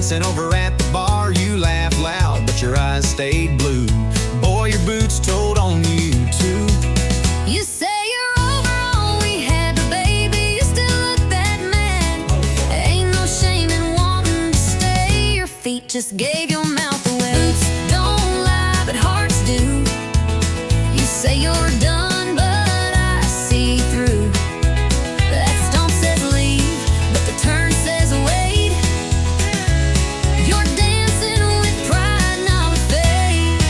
dancing over at the bar. You laughed loud, but your eyes stayed blue. Boy, your boots told on you too. You say you're over all we had, but baby, you still look that mad. Ain't no shame in wanting to stay. Your feet just gave your mouth away. Boots don't lie, but hearts do. You say you're done, but I see through. That stomp says leave, but the turn says wait. You're dancing with pride, not with faith.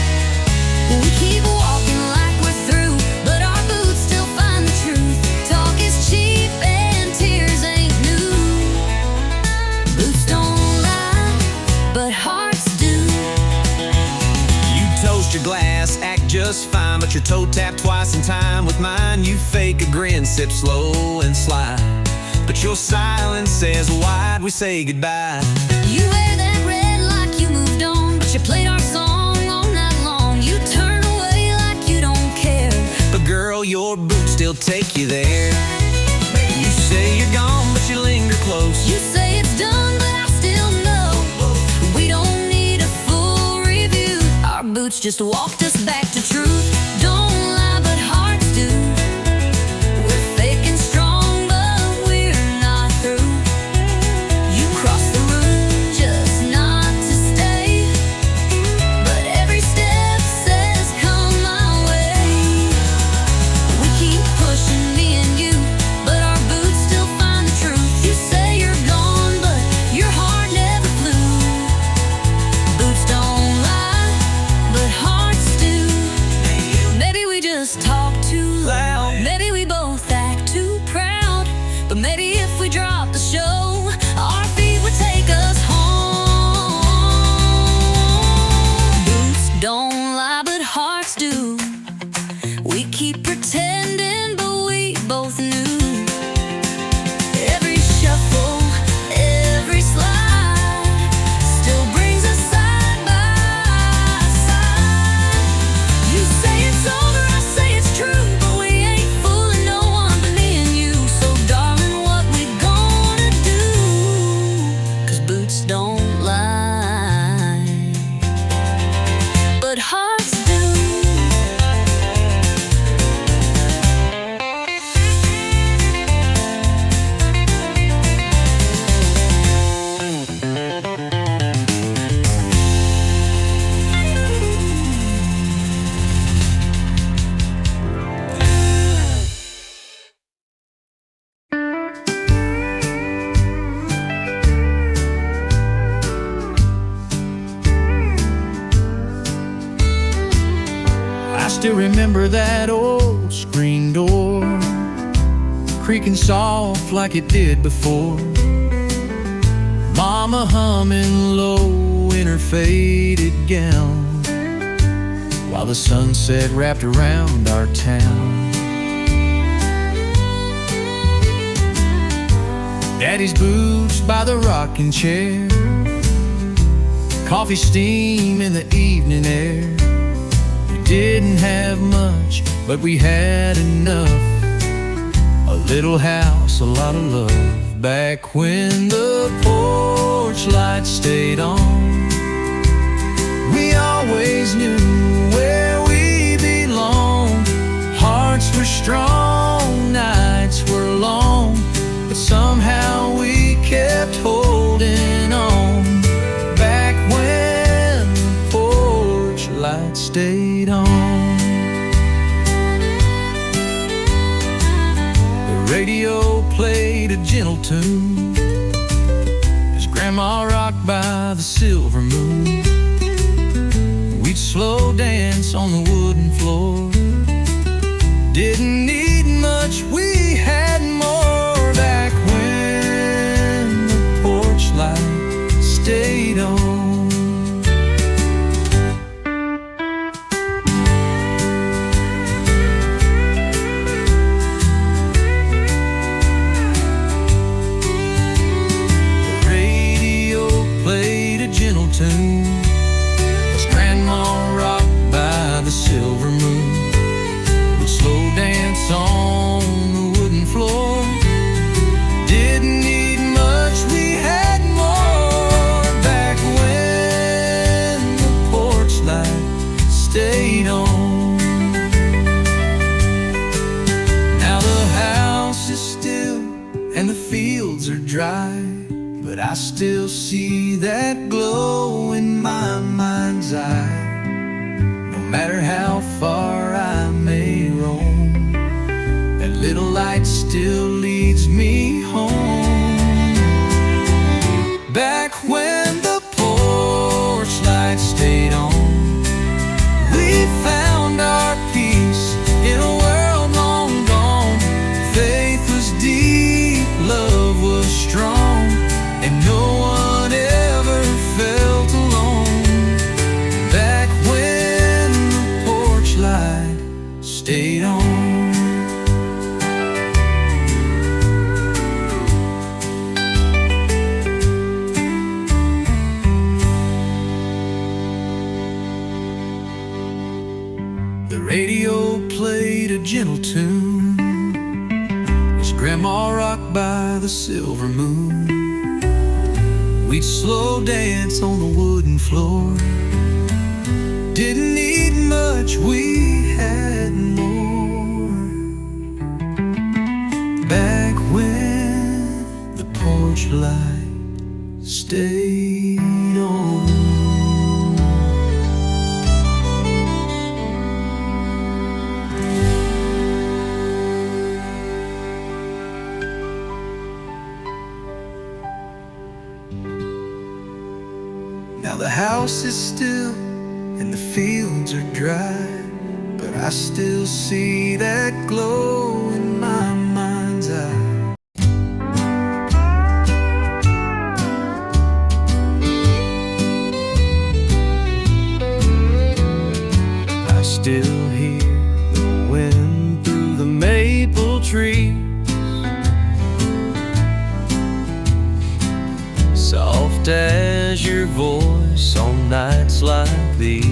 We keep walking like we're through, but our boots still find the truth. Talk is cheap and tears ain't new. Boots don't lie, but hearts do. You toast your glass, act just fine, but your toe tapped twice in time with mine. You fake a grin, sip slow and sly, but your silence says why'd we say goodbye? You wear that red like you moved on, but you played our song all night long. You turn away like you don't care, But girl, your boots still take you there. You say you're gone, but you linger close. you say it's done, but I still know. We don't need a full review. Our boots just walked us back to truth. Don't lie, but hearts do. We're fake and strong, but we're not through. You crossed the room just not to stay, but every step says come my way. We keep pushing, me and you, but our boots still find the truth. You say you're gone, but your heart never flew. Boots don't lie, but hearts do. Maybe we just talk too loud. Maybe we both act too proud. But maybe if we drop the show, our feet would take us home. Boots don't lie, but hearts do. We keep pretending, but we both knew. Every shuffle, every slide still brings us side by side. You say it's over, I say it's true, but we ain't fooling no one but me and you. So darling, what we gonna do? 'Cause boots don't lie, but hearts do. I still remember that old screen door creaking soft like it did before. Mama humming low in her faded gown while the sunset wrapped around our town. Daddy's boots by the rocking chair, coffee steam in the evening air. We didn't have much, but we had enough. A little house, a lot of love. Back when the porch lights stayed on, we always knew where we belonged. Hearts were strong, nights were long, but somehow we kept holding on. Back when the porch lights stayed on. The radio played a gentle tune as Grandma rocked by the silver moon. We'd slow dance on the wooden floor. Didn't need much, we had more. Back when the porch light stayed on. Tune as Grandma rocked by the silver moon. We'd slow dance on the and the fields are dry, but I still see that glow in my mind's eye. No matter how far I may roam, that little light still leads me home. Back when the porch light stayed on, we found our peace in a world long gone. Faith was deep, love was strong, and no one ever felt alone. Back when the porch light stayed on. The radio played a gentle tune as Grandma rocked by the silver moon. We'd slow dance on the wooden floor. Didn't need much, we had more. Back when the porch light stayed on. Now the house is still and the fields are dry, but I still see that glow in my mind's eye. I still hear the wind through the maple tree, soft as your voice on nights like these.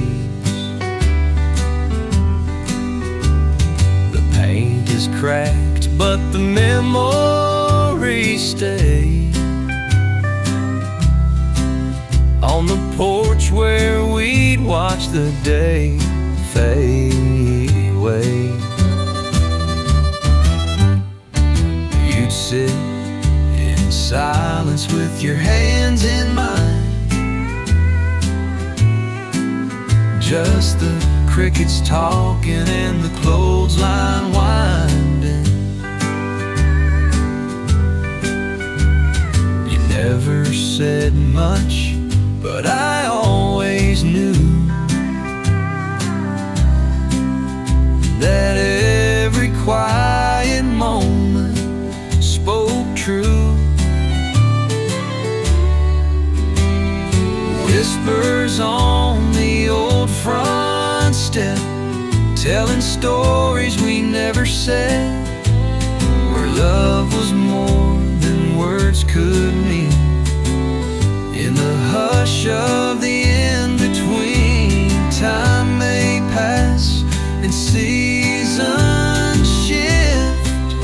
The paint is cracked, but the memories stay. On the porch where we'd watch the day fade away, you'd sit in silence with your hands in mine. Just the crickets talking and the clothesline winding. You never said much, but I always knew that every quiet moment spoke true. Whispers on the old front step, telling stories we never said, where love was more than words could mean. In the hush of the in-between, time may pass and seasons shift,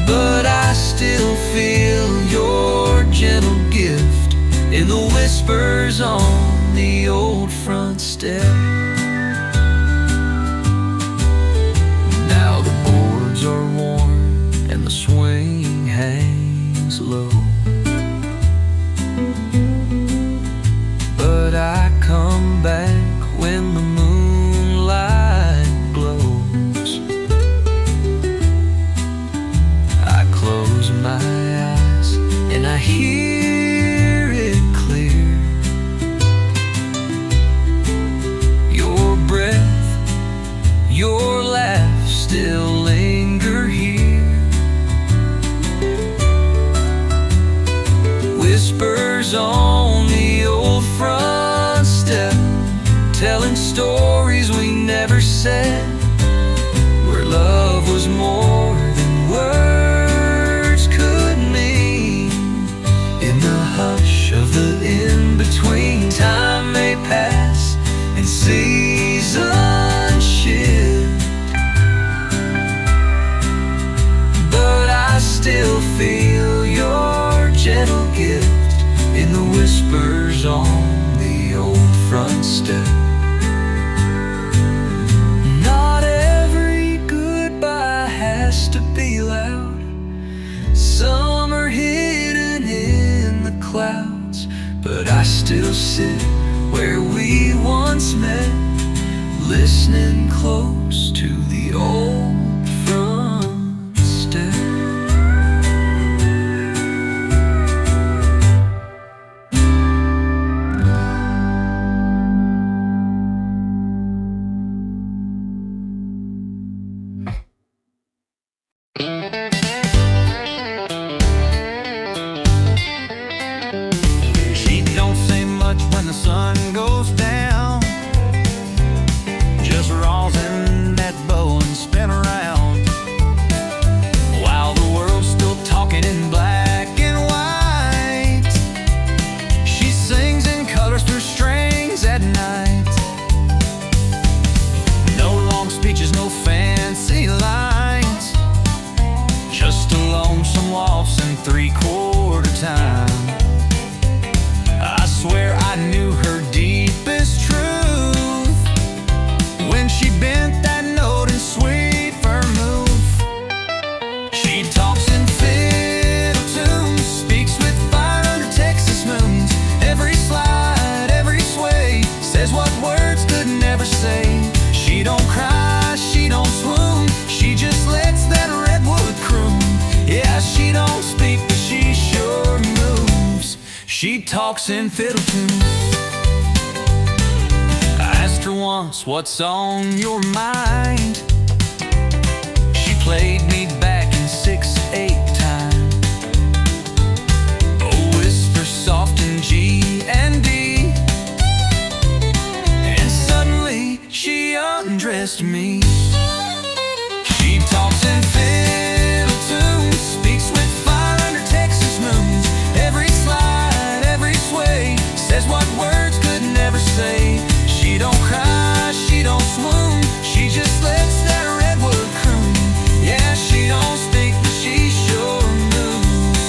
but I still feel your gentle gift in the whispers on the old front step. Now the boards are worn and the swing hangs low, but I come back when the moonlight glows. I close my eyes and I hear it clear. Your breath, your laugh still linger here. Whispers on the old front step, telling stories we never said, where love was more than words could mean. In the hush of the in-between, time may pass and seasons shift, but I still feel your gentle gift in the whispers on the old front step. Not every goodbye has used to be loud. Some are hidden in the clouds, but I still sit where we once met, listening close to the old front step. She don't say much when the sun goes down, just rosin that bow and spin around, while the world's still talking in black and white. She sings in colors through strings at night. No long speeches, no fancy lines, just a lonesome waltz in 3/4 time. I swear I knew her deepest truth when she bent that note in sweet vermouth. She talks in fiddle tunes, speaks with fire under Texas moons. Every slide, every sway, says what words could never say. She don't cry, she don't swoon, she just lets that redwood croon. Yeah, she don't speak, but she sure moves. She talks in fiddle tunes. I asked her once, what's on your mind? She played me back in 6/8 time. A whisper soft in G and D, and suddenly she undressed me. She talks in fiddle tunes, speaks with fire under Texas moons. Every slide, every sway, says what words could never say. She don't cry, she don't swoon, she just lets that redwood croon. Yeah, she don't speak, but she sure moves.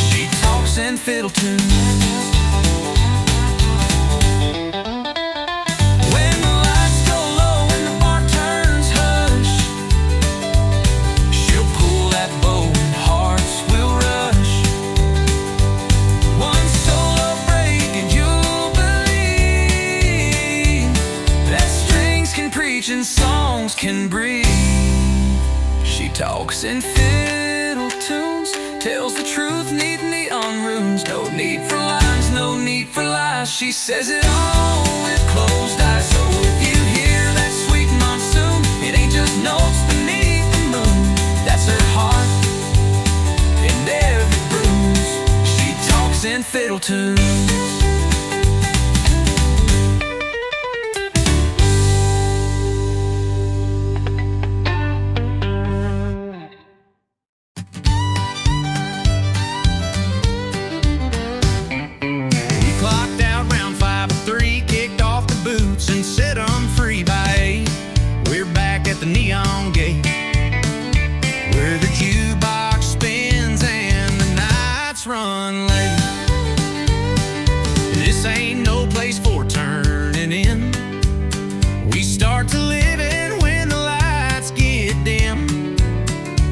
She talks in fiddle tunes. When the lights go low and the bar turns hush, she'll pull that bow and hearts will rush. One solo break and you'll believe that strings can preach and songs can breathe. She talks in fiddle tunes, tells the truth, need neon runes. No need for lines, no need for lies. She says it all with closed eyes. So if you hear that sweet monsoon, it ain't just notes beneath the moon. That's her heart and every bruise. She talks in fiddle tunes. We clocked out round 5:03, kicked off the boots and set 'em free by 8. We're back at the neon gate, where the jukebox spins and the nights run late. This ain't no place for turning in. We start to live in when the lights get dim.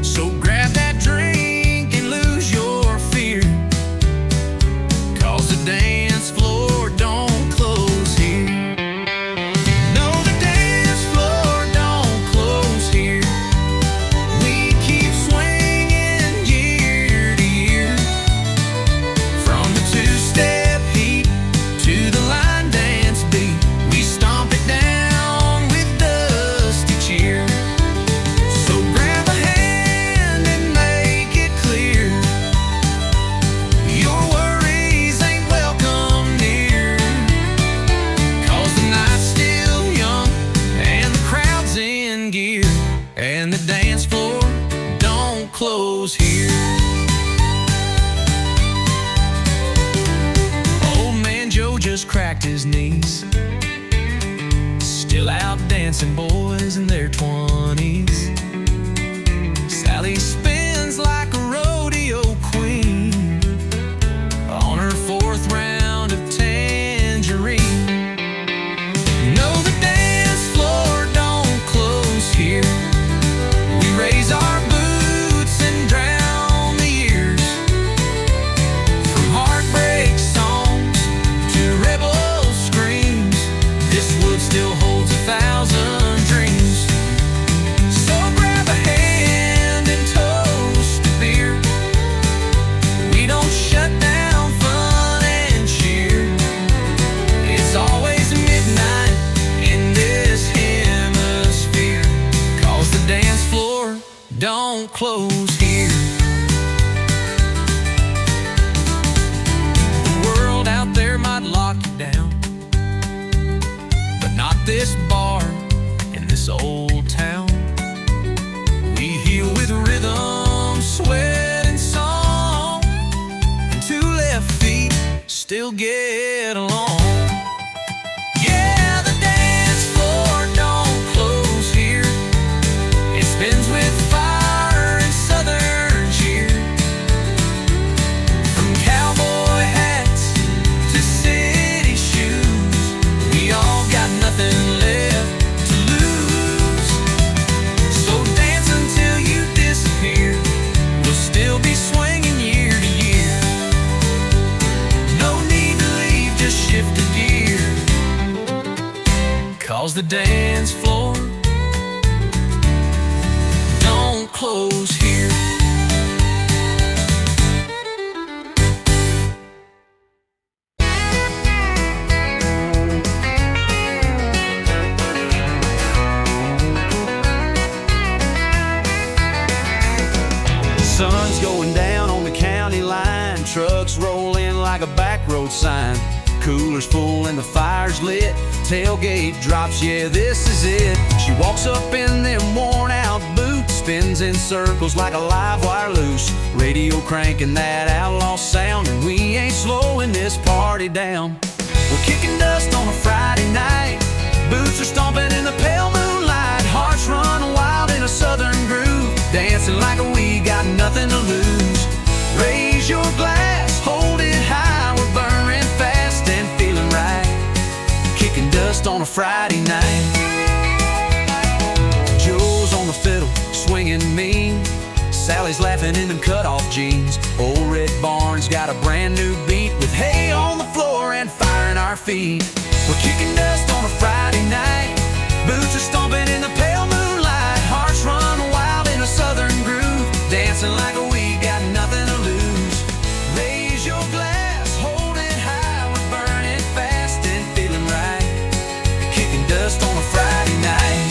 So grab that drink and lose your fear, 'cause the dance floor don't close here. No, the dance floor don't close here. We keep swinging year to year, from the two-step heat to the line dance beat. We stomp it down with dusty cheer. So grab a hand and make it clear, your worries ain't welcome near. 'Cause the night's still young and the crowd's in gear, and the dance floor don't close here. Old man Joe just cracked his knees, still out dancing boys in their 20s. Sally spins like a rodeo queen on her 4th round of tangerine. No, the dance floor don't close here. We raise our boots close here. The world out there might lock you down, but not this bar in this old town. We heal with rhythm, sweat, and song, and two left feet still get along. Yeah, the dance floor don't close here. It spins with fire and southern cheer. From cowboy hats to city shoes, we all got nothing left to lose. So dance until you disappear. We'll still be swinging year to year. No need to leave, just shift a gear. 'Cause the dance floor don't close here. Sun's going down on the county line. Trucks roll in like a back road sign. Cooler's full and the fire's lit. Tailgate drops, yeah, this is it. She walks up in them worn out boots, spins in circles like a live wire loose. Radio cranking that outlaw sound, and we ain't slowing this party down. We're kicking dust on a Friday night. Boots are stomping in the pale moonlight. Hearts run wild in a southern groove. Dancing like we got nothing to lose. Raise your glass, hold it high. We're burning fast and feeling right. Kicking dust on a Friday night. Joe's on the fiddle, swinging mean. Sally's laughing in them cut-off jeans. Old Red Barn's got a brand new beat with hay on the floor and fire in our feet. We're kicking dust on a Friday night. Boots are stomping in the pale moonlight. Hearts run wild in a southern groove. Dancing like we got nothing to lose. Raise your glass, hold it high. We're burning fast and feeling right. Kicking dust on a Friday night.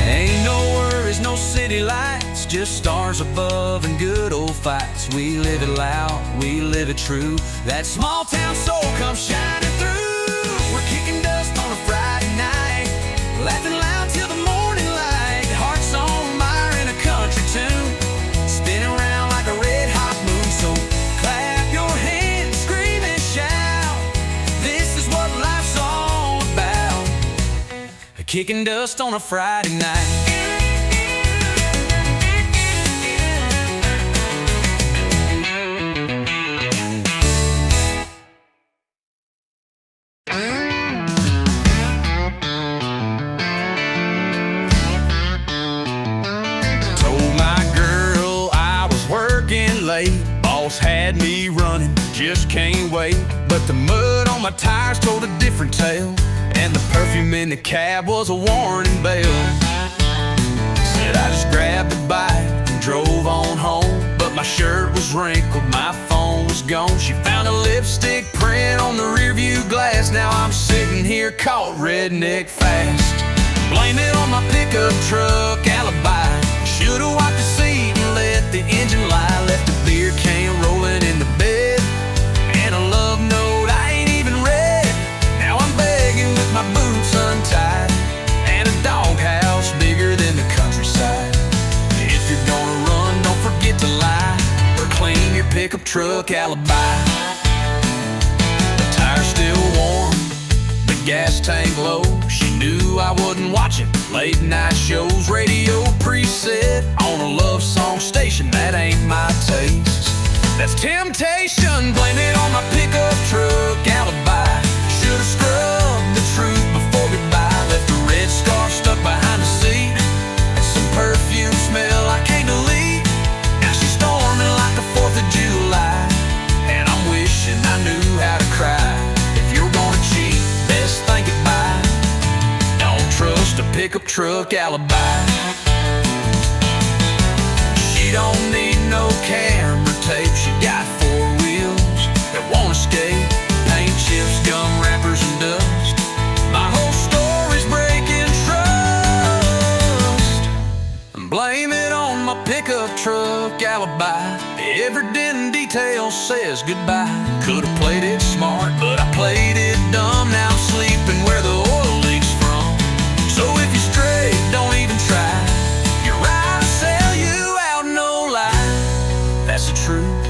Ain't no worries, no city lights, just stars above and good old fights. We live it loud, we live it true. That small town soul comes shining through. We're kicking dust on a Friday night, laughing loud till the morning light. Hearts on fire in a country tune, spinning around like a red hot moon. So clap your hands, scream and shout. This is what life's all about. Kicking dust on a Friday night. Boss had me running, just can't wait. But the mud on my tires told a different tale, and the perfume in the cab was a warning bell. Said I just grabbed a bite and drove on home, but my shirt was wrinkled, my phone was gone. She found a lipstick print on the rearview glass. Now I'm sitting here caught redneck fast. Blame it on my pickup truck alibi. Should've wiped the seat and let the engine lie. Left a beer can rolling in the bed, and a love note I ain't even read. Now I'm begging with my boots untied, and a doghouse bigger than the countryside. If you're gonna run, don't forget to lie, or clean your pickup truck alibi. The tire's still warm, the gas tank low. She knew I wasn't watching late night shows. Radio preset on a love song station, that ain't my taste. That's temptation, blame it on my pickup truck alibi. Should've scrubbed the truth before goodbye. Left a red scarf stuck behind the seat, and some perfume smell I can't delete. Now she's storming like the 4th of July, and I'm wishing I knew how to cry. If you're gonna cheat, best think it by. Don't trust a pickup truck alibi. She don't need no camera tape, she got 4 wheels almost says goodbye. Could've played it smart, but I played it dumb. Now I'm sleeping where the oil leaks from. So if you're straight, don't even try. You're right, I'll sell you out, no lie. That's the truth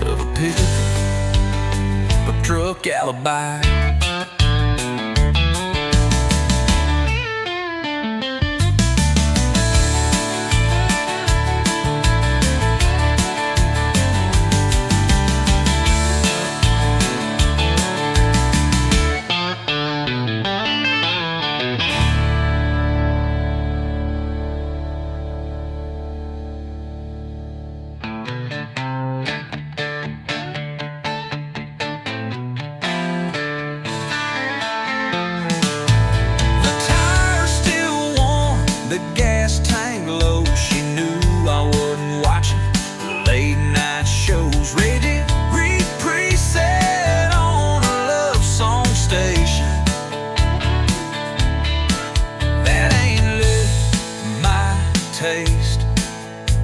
of a pickup truck alibi. The gas tank low, she knew I wasn't watching the late night shows. Rated preset on a love song station. That ain't my taste.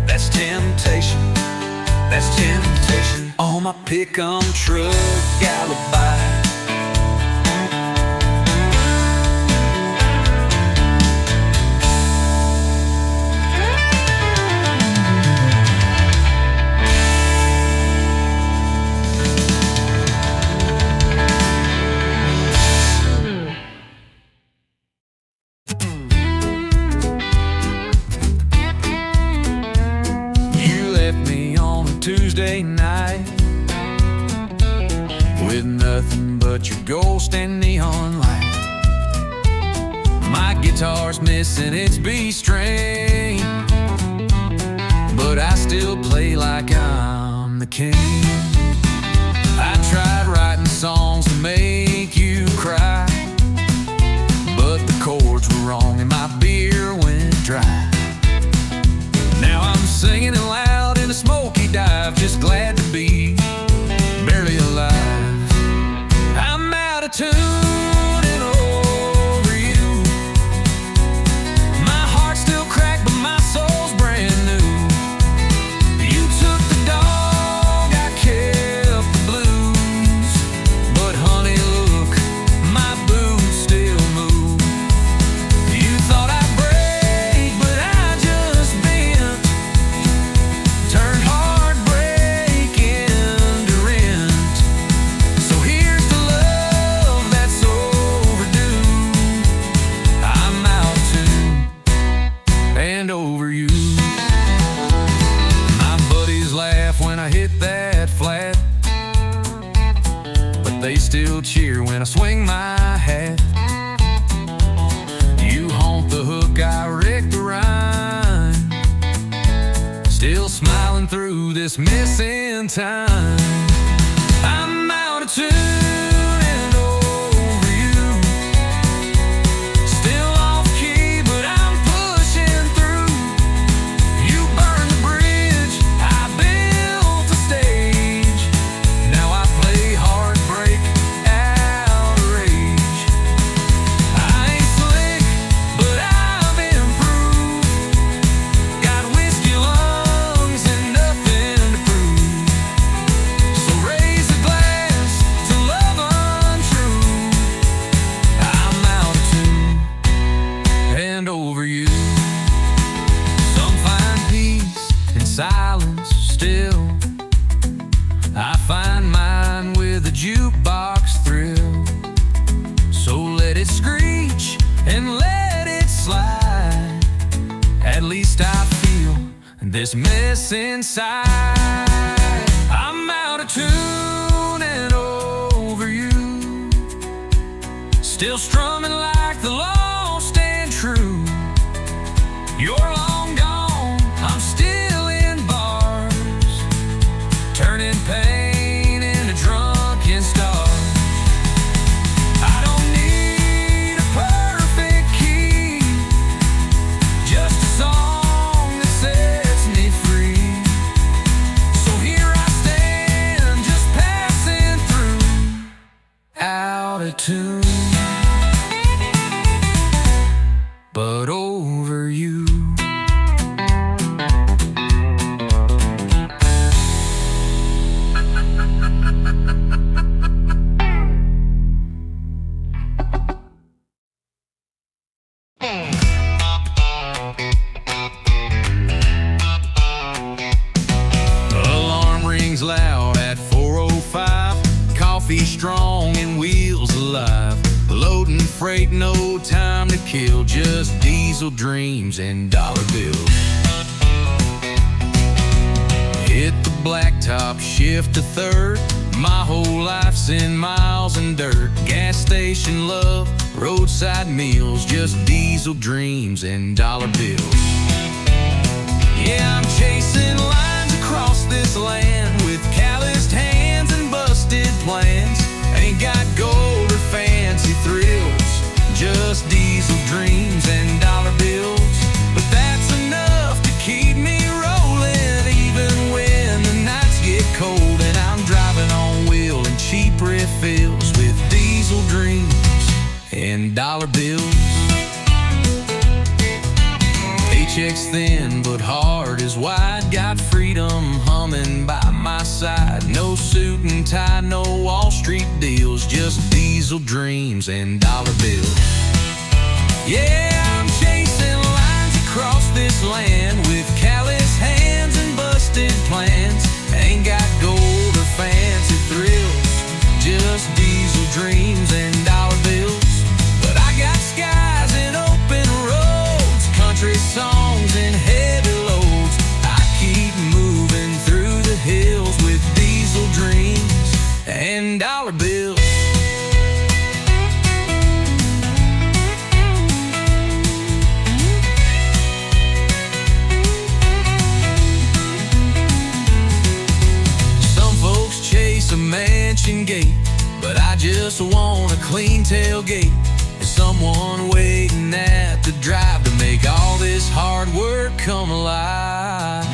That's temptation. That's temptation. On my pick-up truck alibi. Tuesday night with nothing but your gold stand neon light. My guitar's missing its B string, but I still play like I'm the king. I tried writing songs to make you cry, but the chords were wrong and my beer went dry. Now I'm singing it loud in a smoky dive, just glad to be barely alive. I'm out of tune and over you. My heart's still cracked, but my soul's brand new. You took the dog, I kept the blues. But honey, look, my boots still move. You thought I'd break, but I just bent. Turned heartbreak into rent. So here's the love that's overdue. I'm out of tune and over you. My buddies laugh when I hit that flat, but they still cheer when I swing my hat. You haunt the hook, I wreck the rhyme. Still smiling through this missing time. I'm out of tune and over you. Still off key, but I'm pushing through. You burned the bridge, I built the stage. Now I play heartbreak out of rage. I ain't slick, but I've improved. Got whiskey lungs and nothing to prove. So raise a glass to love untrue. I'm out of tune and over you. Some find peace in silence still. I find mine with a jukebox thrill. So let it screech and let it slide. At least I feel this mess inside. I'm out of tune and over you. Still strumming like the lost and true. You're long gone, I'm still in bars, turning pain into drunken stars. I don't need a perfect key, just a song that sets me free. So here I stand, just passing through, out of tune, but over you. ain't no time to kill, just diesel dreams and dollar bills. Hit the blacktop, shift to third. My whole life's in miles and dirt. Gas station love, roadside meals, just diesel dreams and dollar bills. Yeah, I'm chasing lines across this land with calloused hands and busted plans. Ain't got gold or fancy thrills, just diesel dreams and dollar bills. But that's enough to keep me rolling, even when the nights get cold and I'm driving on wheel and cheap refills with diesel dreams and dollar bills. Paycheck's thin but heart is wide, got freedom humming by my side. No suit and tie, no Wall Street deals, just diesel dreams and dollar bills. Yeah, I'm chasing lines across this land with callous hands and busted plans. Ain't got gold or fancy thrills, just diesel dreams and dollar bills. But I got skies and open roads, country songs and heavy loads. I keep moving through the hills with diesel dreams and dollar bills. A mansion gate, but I just want a clean tailgate and someone waiting at the drive to make all this hard work come alive.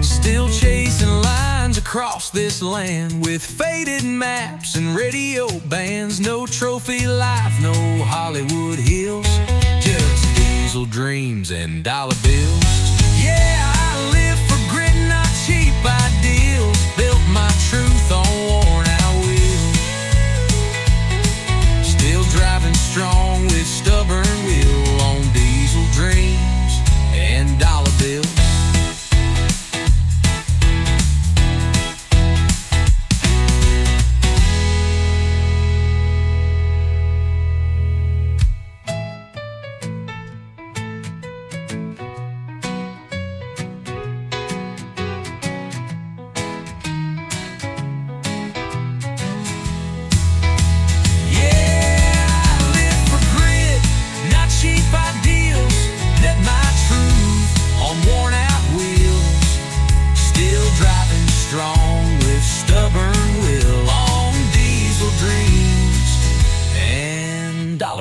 Still chasing lines across this land with faded maps and radio bands. No trophy life, no Hollywood hills, just diesel dreams and dollar bills. Yeah, I live for grit, not cheap ideals. Built my truth on worn out wheels. Still driving strong with stubborn will on diesel dreams and dollar bills.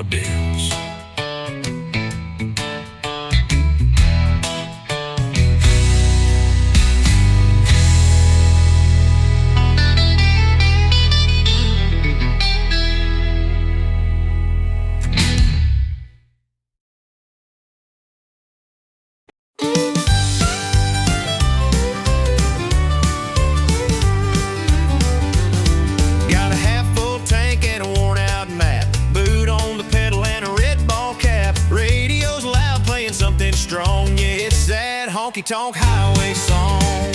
Bills. Got a half-full tank and a worn-out map, boot on the pedal and a red ball cap. Radio's loud, playing something strong. Yeah, it's that honky-tonk highway song.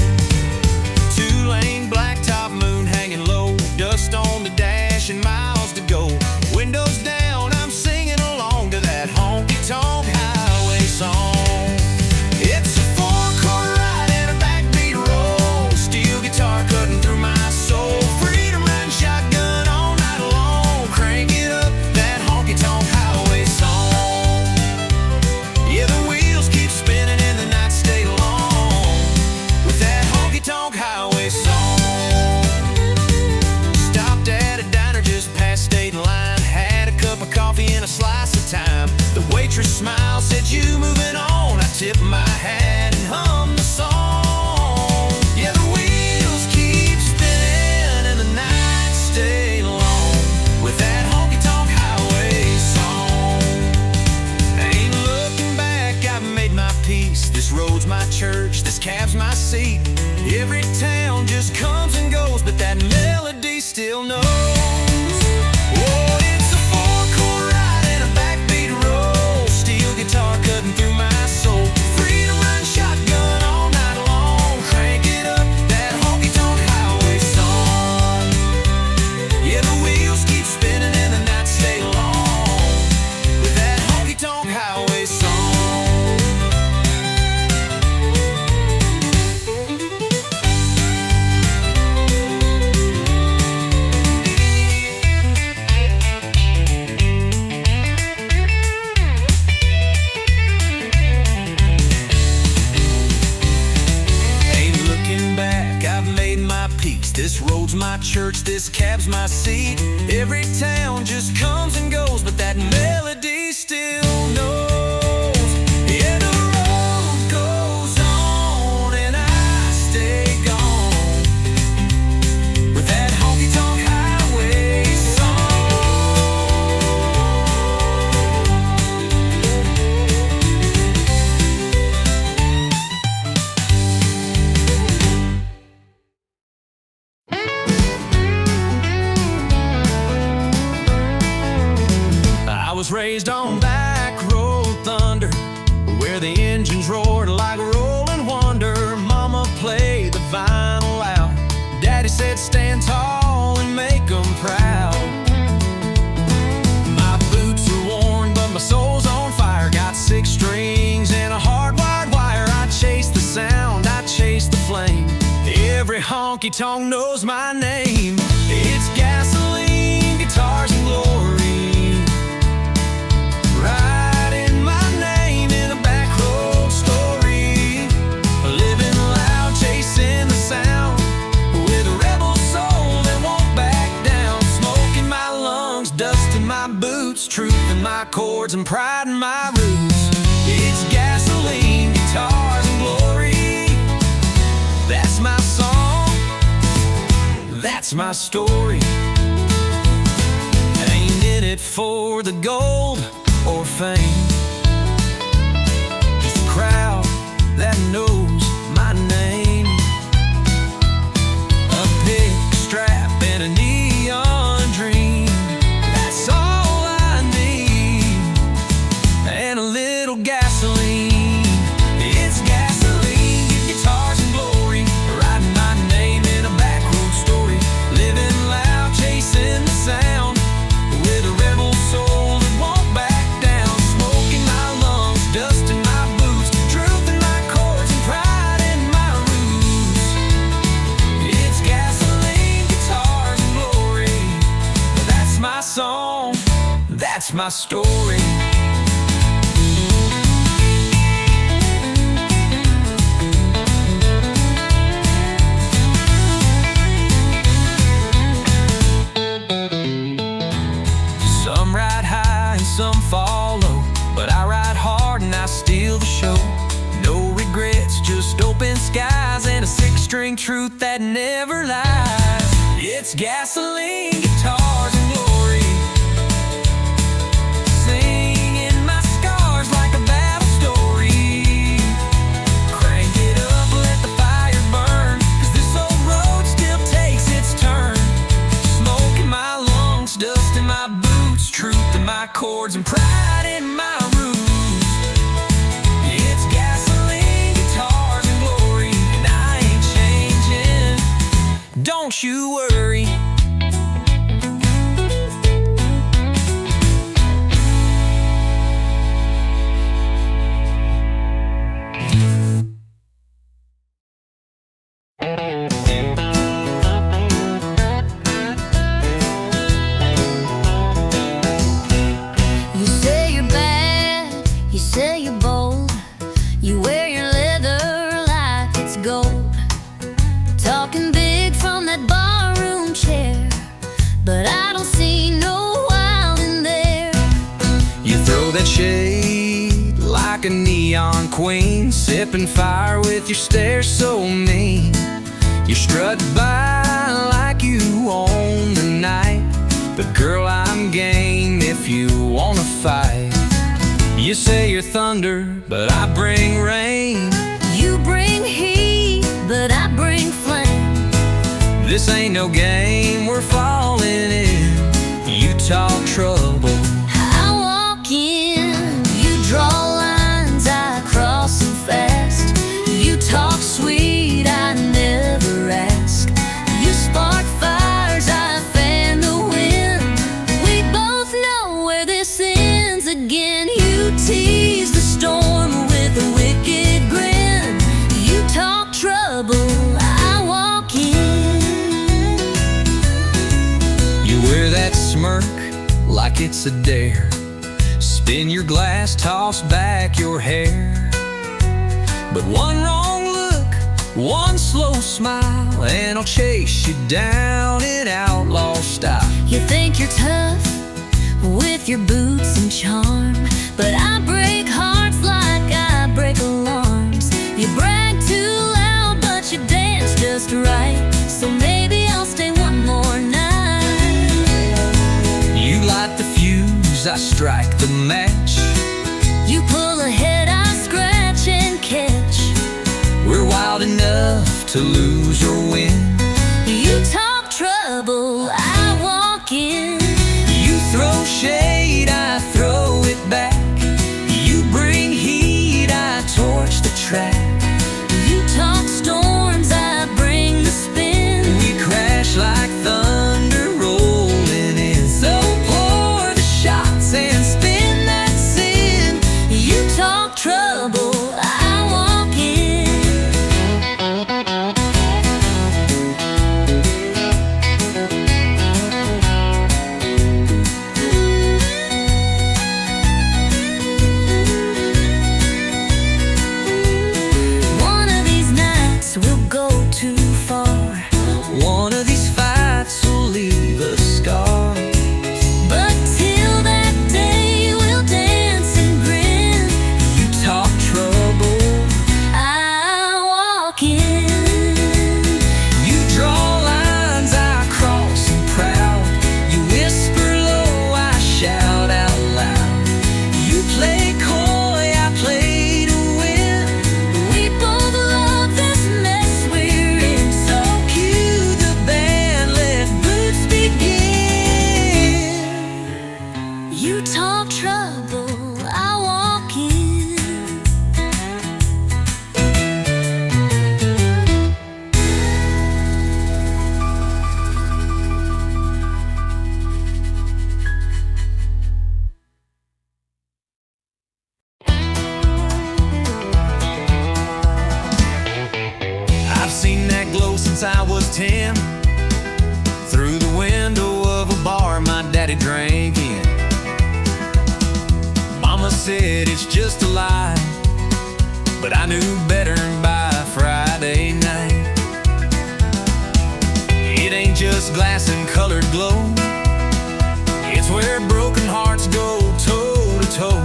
Two-lane blacktop, moon hanging low, dust on the dash and miles to go. Windows down, I'm singing along to that honky-tonk highway song. It's a four-chord ride and a backbeat roll, steel guitar cutting through my soul. Freedom riding shotgun all night long, crank it up, that honky-tonk highway song. Yeah, the wheels keep spinning and the nights stay long with that honky-tonk highway song. Stopped at a diner just past state line, had a cup of coffee and a slice of thyme. The waitress smiled, said, "You moving on?" I tipped my hat and hummed the song. Yeah, the wheels keep spinning and the nights stay long with that honky-tonk highway song. Ain't looking back, I've made my peace. This road's my church, this cab's my seat. Every town just comes and goes, but that melody still knows. Oh, it's a four-chord ride and a backbeat roll, steel guitar cutting through my soul. Freedom riding shotgun all night long, crank it up, that honky-tonk highway song. Yeah, the wheels keep spinning and the nights stay long road's my church, this cab's my seat. Every town just comes and goes, but that melody still knows. Yeah, the road goes on and I stay gone with that honky-tonk highway I was raised on back road thunder, where the engines roared like rolling wonder. Mama played the vinyl loud. Daddy said stand tall and make 'em proud. My boots are worn, but my soul's on fire. Got 6 strings and a hardwired wire. I chase the sound, I chase the flame. Every honky-tonk knows my name. It's gasoline, guitars, and glory. Writing my name in a back road story. Living loud, chasing the sound, with a rebel soul that won't back down. Smoke in my lungs, dust in my boots, truth in my chords, and pride in my roots. It's gasoline, guitars, and glory. That's my song, that's my story. Ain't in it for the gold or fame, just a crowd that knows my name. A pick strap and a neon dream, that's all I need. And a little gasoline. It's gasoline, guitars and glory. Writing my name in a back road story. Living loud, chasing the sound, with a rebel soul that won't back down. Smoke in my lungs, dust in my boots, truth in my chords, and pride in my roots. It's gasoline, guitars, and glory. That's my song, that's my story. Some ride high and some fall low, but I ride hard and I steal the show. No regrets, just open skies and a 6-string truth that never lies. It's gasoline, guitars, and glory. Singing my scars like a battle story. Crank it up, let the fire burn, 'cause this old road still takes its turn. Smoke in my lungs, dust in my boots, truth in my chords, and pride in my roots. It's gasoline, guitars, and glory, and I ain't changing, don't you worry. You say you're bad, you say you're bold. You wear your leather like it's gold. Talking big from that barroom chair, but I don't see no wild in there. You throw that shade like a neon queen, sipping fire with your stare so mean. You strut by like you own the night, but girl, I'm game if you wanna fight. You say you're thunder, but I bring rain. You bring heat, but I bring flame. This ain't no game, we're falling in. You talk trouble, I walk in, you draw lines, I cross them fast. You talk sweet, I never ask. You spark fires, I fan the wind. We both know where this ends again. You tease the storm with a wicked grin. You talk trouble, I walk in. you wear that smirk like it's a dare. Spin your glass, toss back your hair. But one wrong look One slow smile and I'll chase you down in outlaw style. You think you're tough with your boots and charm, but I break hearts like I break alarms. You brag too loud, but you dance just right, so maybe I'll stay one more night. You light the fuse, I strike the match. You pull ahead, I scratch and catch. We're wild enough to lose or win. You talk trouble, I walk in. You throw shade, I throw it back. You bring heat, I torch the track. You talk storms, I bring the spin. We crash like thunder rolling in. So pour the shots and spin that sin. You talk trouble, I walk in. One of these nights we'll go too far. One of these fights will leave a scar. But till that day we'll dance and grin. You talk trouble, I walk in. you draw lines, I cross them proud. You whisper low, I shout out loud. You play coy, I play to win. We both love this mess we're in, so cue the band, let boots begin. You talk trouble, I walk in. I've seen that glow since I was 10, through the window of a bar my daddy drank in. Mama said it's just a lie, but I knew better by Friday night. It ain't just glass and colored glow, it's where broken hearts go toe to toe,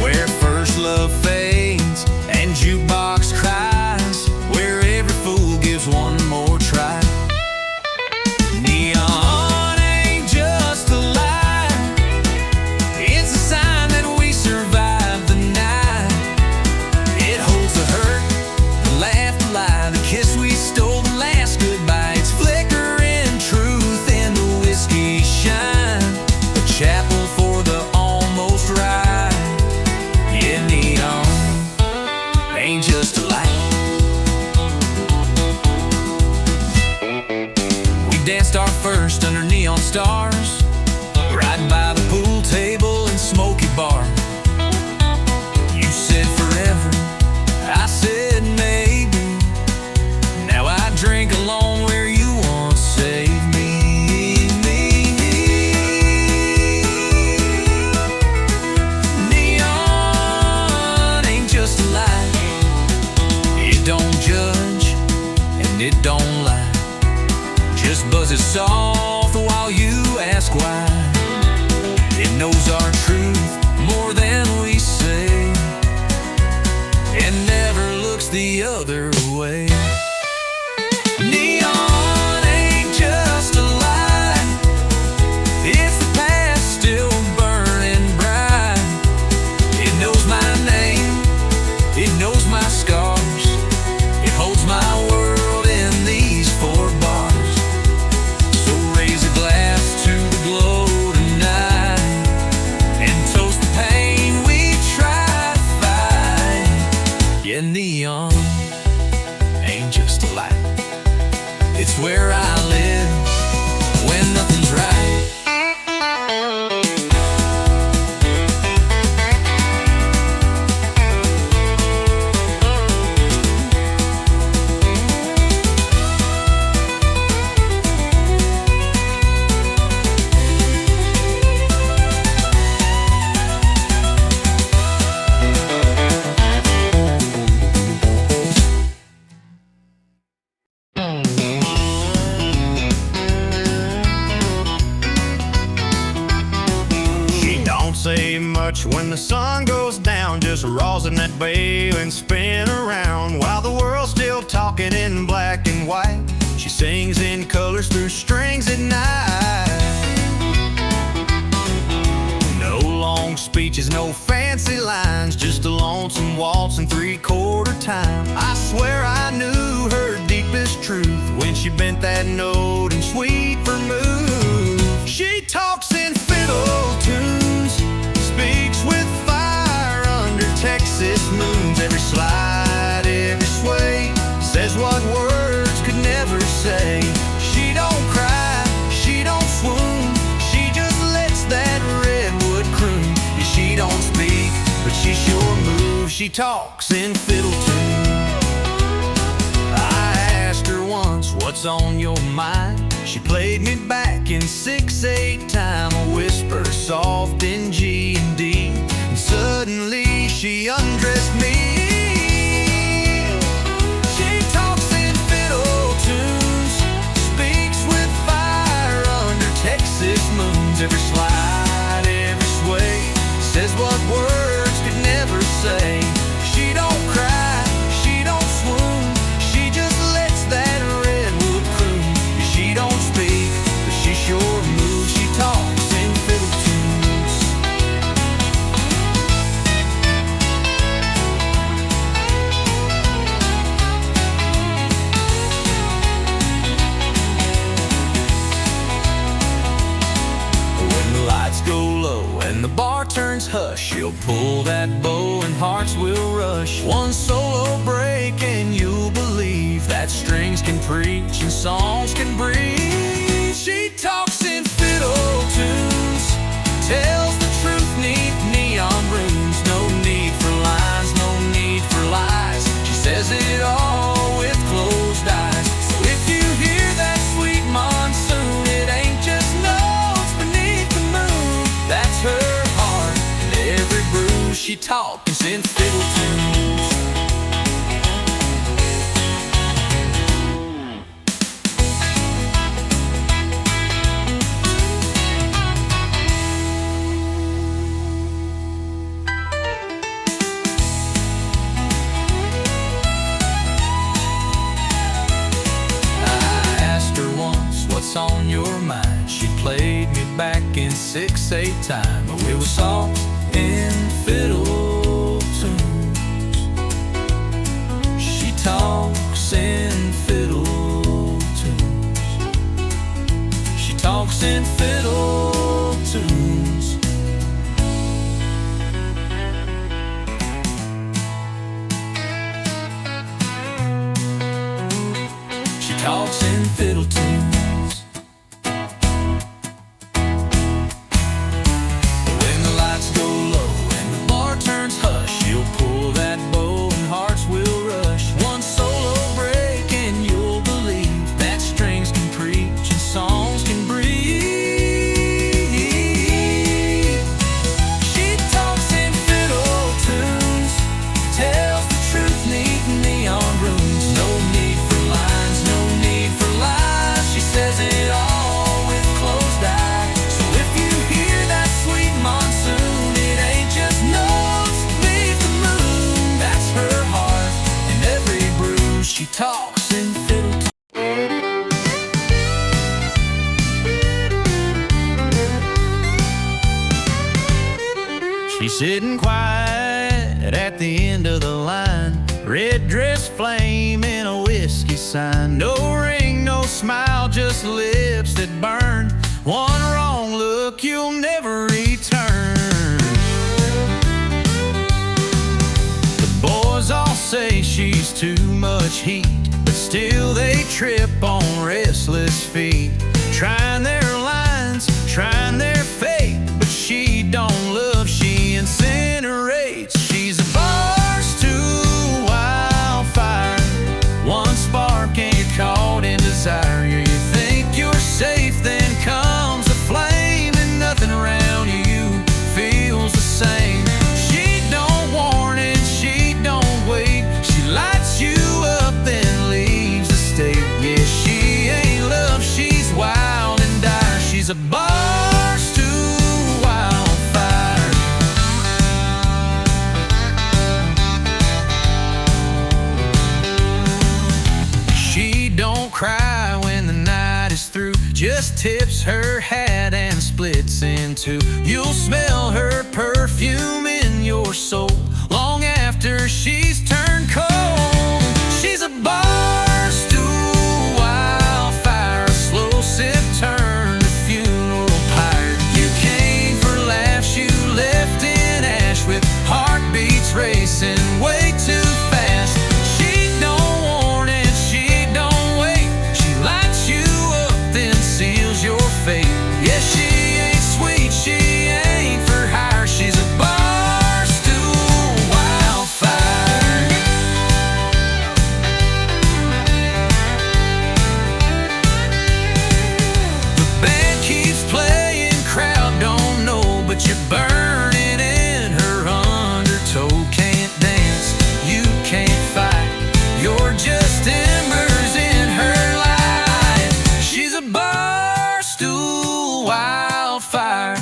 where first love fades and jukebox cries, where every fool gives one more try. Neon ain't just a lie, it's a sign that we survived the night. It holds the hurt, the laugh, the lie, the kiss we stole, the last goodbye. It's flickering truth in the whiskey shine, a chapel for the almost right. Yeah, neon ain't just a light. We danced our first under neon stars, right by the pool table and smoky bar. You said forever, I said maybe. Now I drink alone where you once saved me. Neon ain't just a lie, it don't judge and it don't lie, just buzzes soft while you ask why. It knows our truth more than we say, and never looks the other way. Neon ain't just a lie, it's the past still burning bright. It knows my name, it knows my scars, it holds my world in these four bars. So raise a glass to the glow tonight, and toast the pain we try to fight. Yeah, neon ain't just a light, it's where I live when nothing's right. much when the sun goes down, just rosin that bale and spin around. While the world's still talking in black and white, she sings in colors through strings at night. No long speeches, no fancy lines, just a lonesome waltz in 3/4 time. I swear I knew her deepest truth when she bent that note in sweet vermouth. She talks in fiddle tunes, speaks with fire under Texas moons. Every slide, every sway, says what words could never say. She don't cry, she don't swoon, she just lets that redwood croon. Yeah, she don't speak, but she sure moves. She talks in fiddle tunes. I asked her once, what's on your mind? She played me back in 6/8 time, a whisper soft in G and D, and suddenly she undressed me. She talks in fiddle tunes, speaks with fire under Texas moons. Every slide, every sway, says what words could never say. She don't cry, she don't swoon, she just lets that redwood croon. She don't speak, but she sure moves. She talks in fiddle tunes. When the lights go low and the bar turns hush, she'll pull that bow and hearts will rush. One solo break and you'll believe that strings can preach and songs can breathe. She talks in fiddle tunes, tells the truth neath neon runes. No need for lines, no need for lies, she says it all with closed eyes. So if you hear that sweet monsoon, it ain't just notes beneath the moon. That's her heart and every bruise. She talks in fiddle tunes. On your mind, she played me back in 6/8 time, but we were soft in fiddle tunes. She talks in fiddle tunes. She talks in fiddle tunes. She talks in fiddle tunes. She talks in fiddle tunes. She's sitting quiet at the end of the line, red dress flame in a whiskey sign. No ring, no smile, just lips that burn. One wrong look, you'll never return. The boys all say she's too much heat, but still they trip on restless feet, trying their lines, trying their fate. But she don't love, she incinerates. She's a burst to wildfire, one spark and you're caught in desire. You think you're safe, then comes a flame, and nothing around you feels the same. She don't warn and she don't wait, she lights you up then leaves the state. Yeah, she ain't love, she's wild and dire. She's a burst to wildfire. just tips her hat and splits in two. You'll smell her perfume in your soul long after she's turned cold. She's a bar stool wildfire, a slow sip turn to funeral pyre. You came for laughs, you left in ash with heartbeats racing way too fast. She don't warn and she don't wait. She lights you up, then seals your fate. Yeah, she ain't sweet, she ain't for hire. She's a bar stool wildfire. The band keeps playing, crowd don't know, but you're burning in her undertow. Can't dance, you can't fight, you're just embers in her life. She's a bar stool wildfire,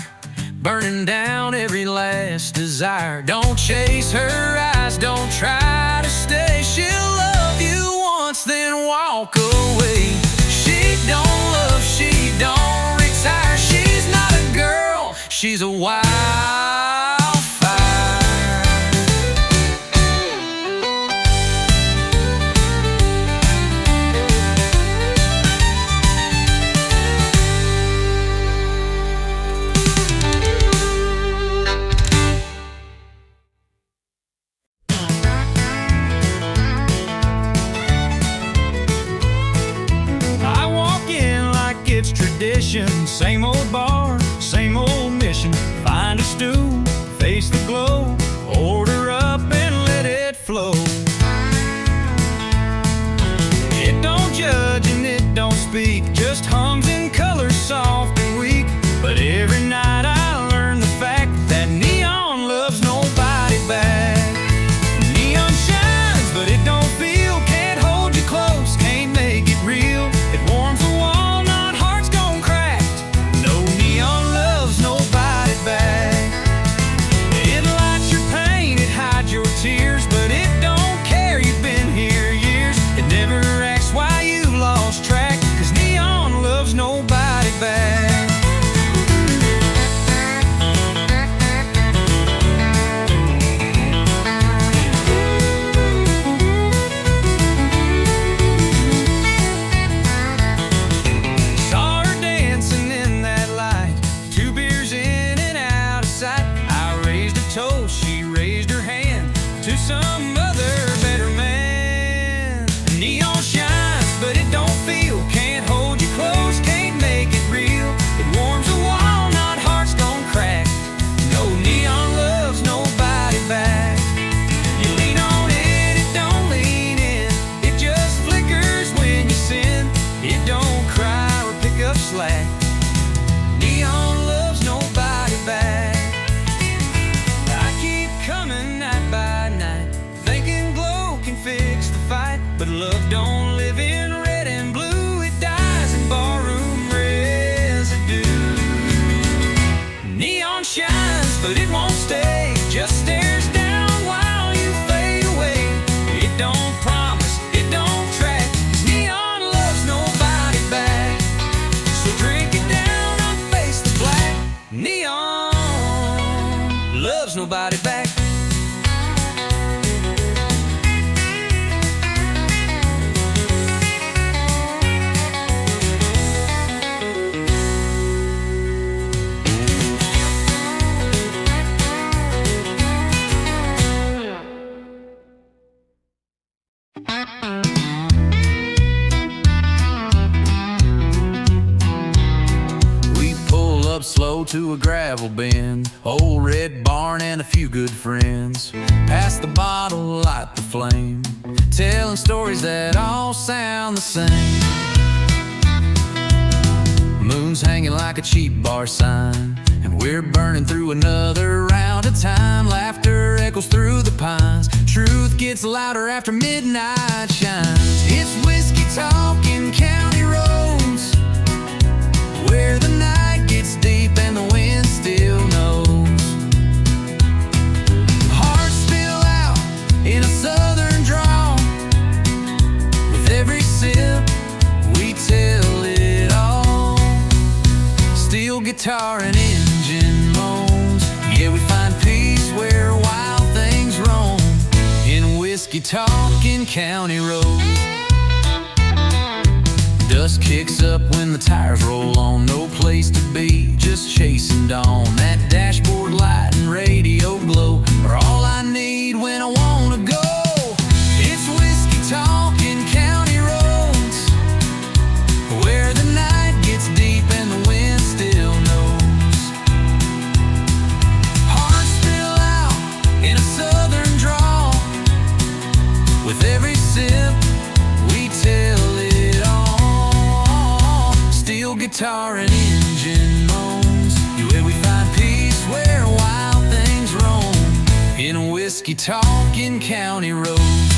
burning down every last desire. Don't chase her eyes, don't try to stay. She'll love you once, then walk away. She don't love, she don't retire. She's not a girl, she's a wildfire. I walk in like it's tradition. Same old bar, same old mission. Find a stool, face the glow, order up and let it flow. It don't judge and it don't speak, just hums and colors soft and weak. But every night I learn the fact that neon loves nobody back. Neon shines, but it don't feel, can't hold you close, can't make it real. It warms the wall, not hearts gone cracked. No neon loves nobody back. It lights your pain, it hides your tears, but it don't care, you've been here years. It never asks why you've lost track, 'cause neon loves nobody back. Saw her dancing in that light, 2 beers in and out of sight. I raised a toast, she raised her hand to some other better man. Neon shines, but it don't feel, can't hold you close, can't make it real. It warms the wall, not hearts gone crack. No neon loves nobody back. You lean on it, it don't lean in. It just flickers when you sin. It don't cry or pick up slack. Neon loves nobody back. I keep coming night by night, thinking glow can fix the fight. But love don't live in red and blue, it dies in barroom residue. Neon shines, but it won't stay, just stares down while you fade away. It don't promise, it don't track, 'cause neon loves nobody back. So drink it down and face the black. Neon loves nobody back. We pull up slow to a gravel bin, old red barn and a few good friends. Pass the bottle, light the flame, telling stories that all sound the same. Moon's hanging like a cheap bar sign, and we're burning through another round of time. Laughter echoes through the pines, truth gets louder after midnight shines. It's whiskey talking county roads, where the night gets deep and the wind still knows. Hearts spill out in a southern drawl, with every sip we tell it all. guitar and engine moans. Yeah, we find peace where wild things roam. In whiskey-talking county roads. Dust kicks up when the tires roll on. No place to be, just chasing dawn. That dashboard light and radio glow are all I need when I wanna go. It's whiskey-talking county roads, where the night gets deep and the wind still knows. Hearts spill out in a southern drawl. With every sip we tell it all. Steel guitar and engine moans. Yeah, we find peace where wild things roam. In whiskey-talking county roads.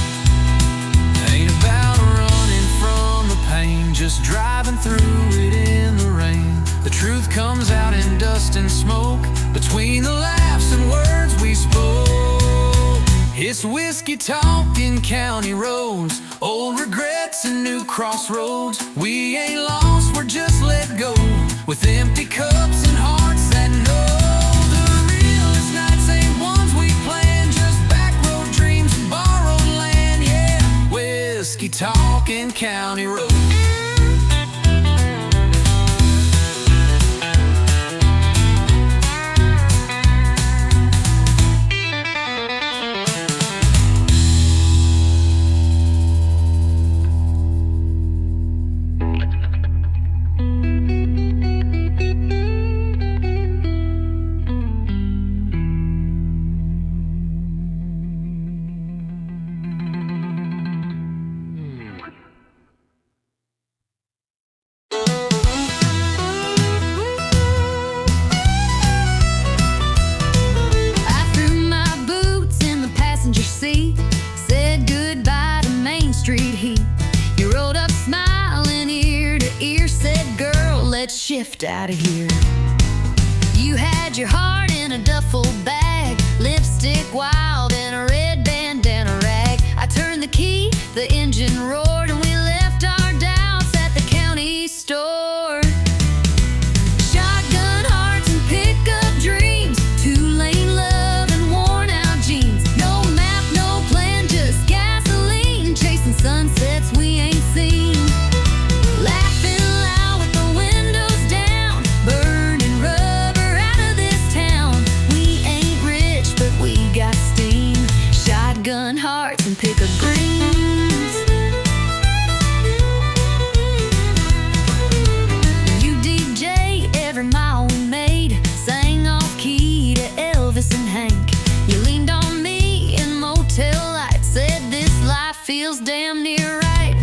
Ain't about running from the pain, just driving through it in the rain. The truth comes out in dust and smoke, between the laughs and words we spoke. It's whiskey-talking county roads, old regrets and new crossroads. We ain't lost, we're just let go, with empty cups and hearts that know. The realest nights ain't ones we planned, just back road dreams and borrowed land. Yeah, whiskey-talking county roads. Said goodbye to Main Street heat. You rolled up smiling ear to ear, said, girl, let's shift out of here. You had your heart in a duffel bag, lipstick wild and a red bandana rag. I turned the key, the engine roared, and we left our doubts at the county store. Shotgun hearts and pickup dreams, two-lane love and worn-out jeans. No map, no plan, just gasoline, chasing sunsets we ain't seen. Laughing loud with the windows down, burning rubber out of this town. We ain't rich, but we got steam. Shotgun hearts and pickup dreams. You DJ every mile we made, sang off-key to Elvis and Hank. You leaned on me in motel lights, said this life feels damn near right.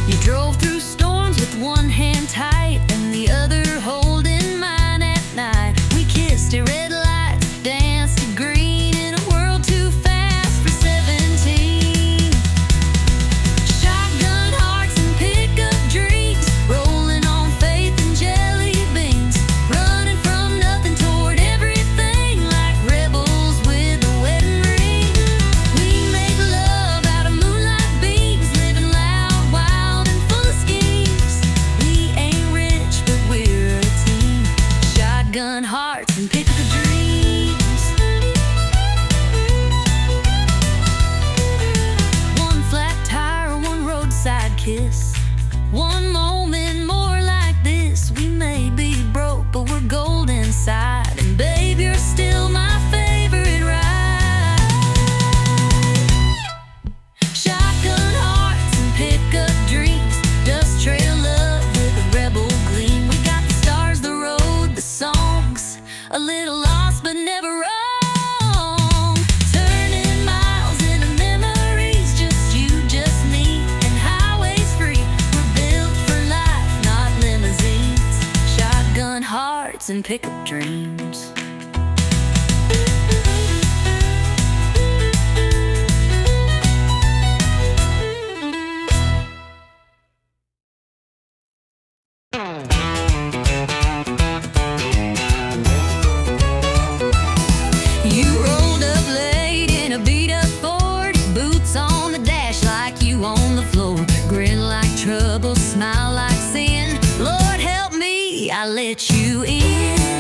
You drove through storms with one hand tight and the other holding mine at night. We kissed at red lights, danced to green in a world too fast for 17. Shotgun hearts and pickup dreams, rolling on faith and jelly beans, running from nothing toward everything like rebels with a wedding ring. We make love out of moonlight beams, living loud, wild, and full of schemes. We ain't rich, but we're a team. Shotgun hearts and pickup dreams. One flat tire, one roadside kiss, one moment more like this. We may be broke, but we're gold inside. And babe, you're still my favorite ride. Shotgun hearts and pickup dreams, dust trail love with a rebel gleam. We got the stars, the road, the songs, a little lost but never wrong. Turning miles into memories, just you, just me, and highways free. We're built for life, not limousines. Shotgun hearts and pickup dreams. You rolled up late in a beat-up Ford, boots on the dash like you on the floor, grin like trouble, smile like sin. Lord help me, I let you in.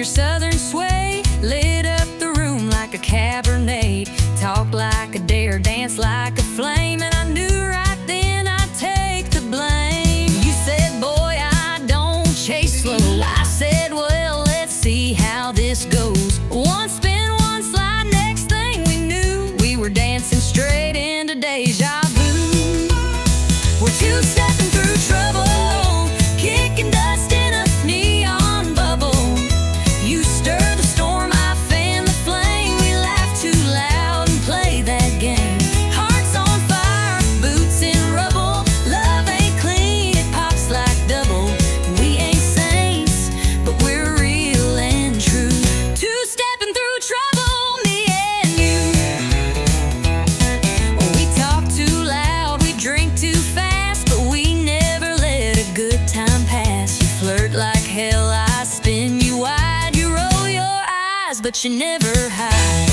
your southern sway lit up the room like a Cabernet. Talked like a dare, danced like a flame, and I knew right then I'd take the blame. You said, boy, I don't chase slow. I said, well, let's see how this goes. One spin, one slide, next thing we knew, we were dancing straight into deja vu. We're two-stepping through trouble, kicking dust in a neon bubble. You stir the storm, I fan the flame. We laugh too loud and play that game. Hearts on fire, boots in rubble. Love ain't clean, it pops like double. We ain't saints, but we're real and true. Two-stepping through trouble, me and you. We talk too loud, we drink too fast, but we never let a good time pass. You flirt like hell, I spin you wide. You roll your eyes, but you never hide.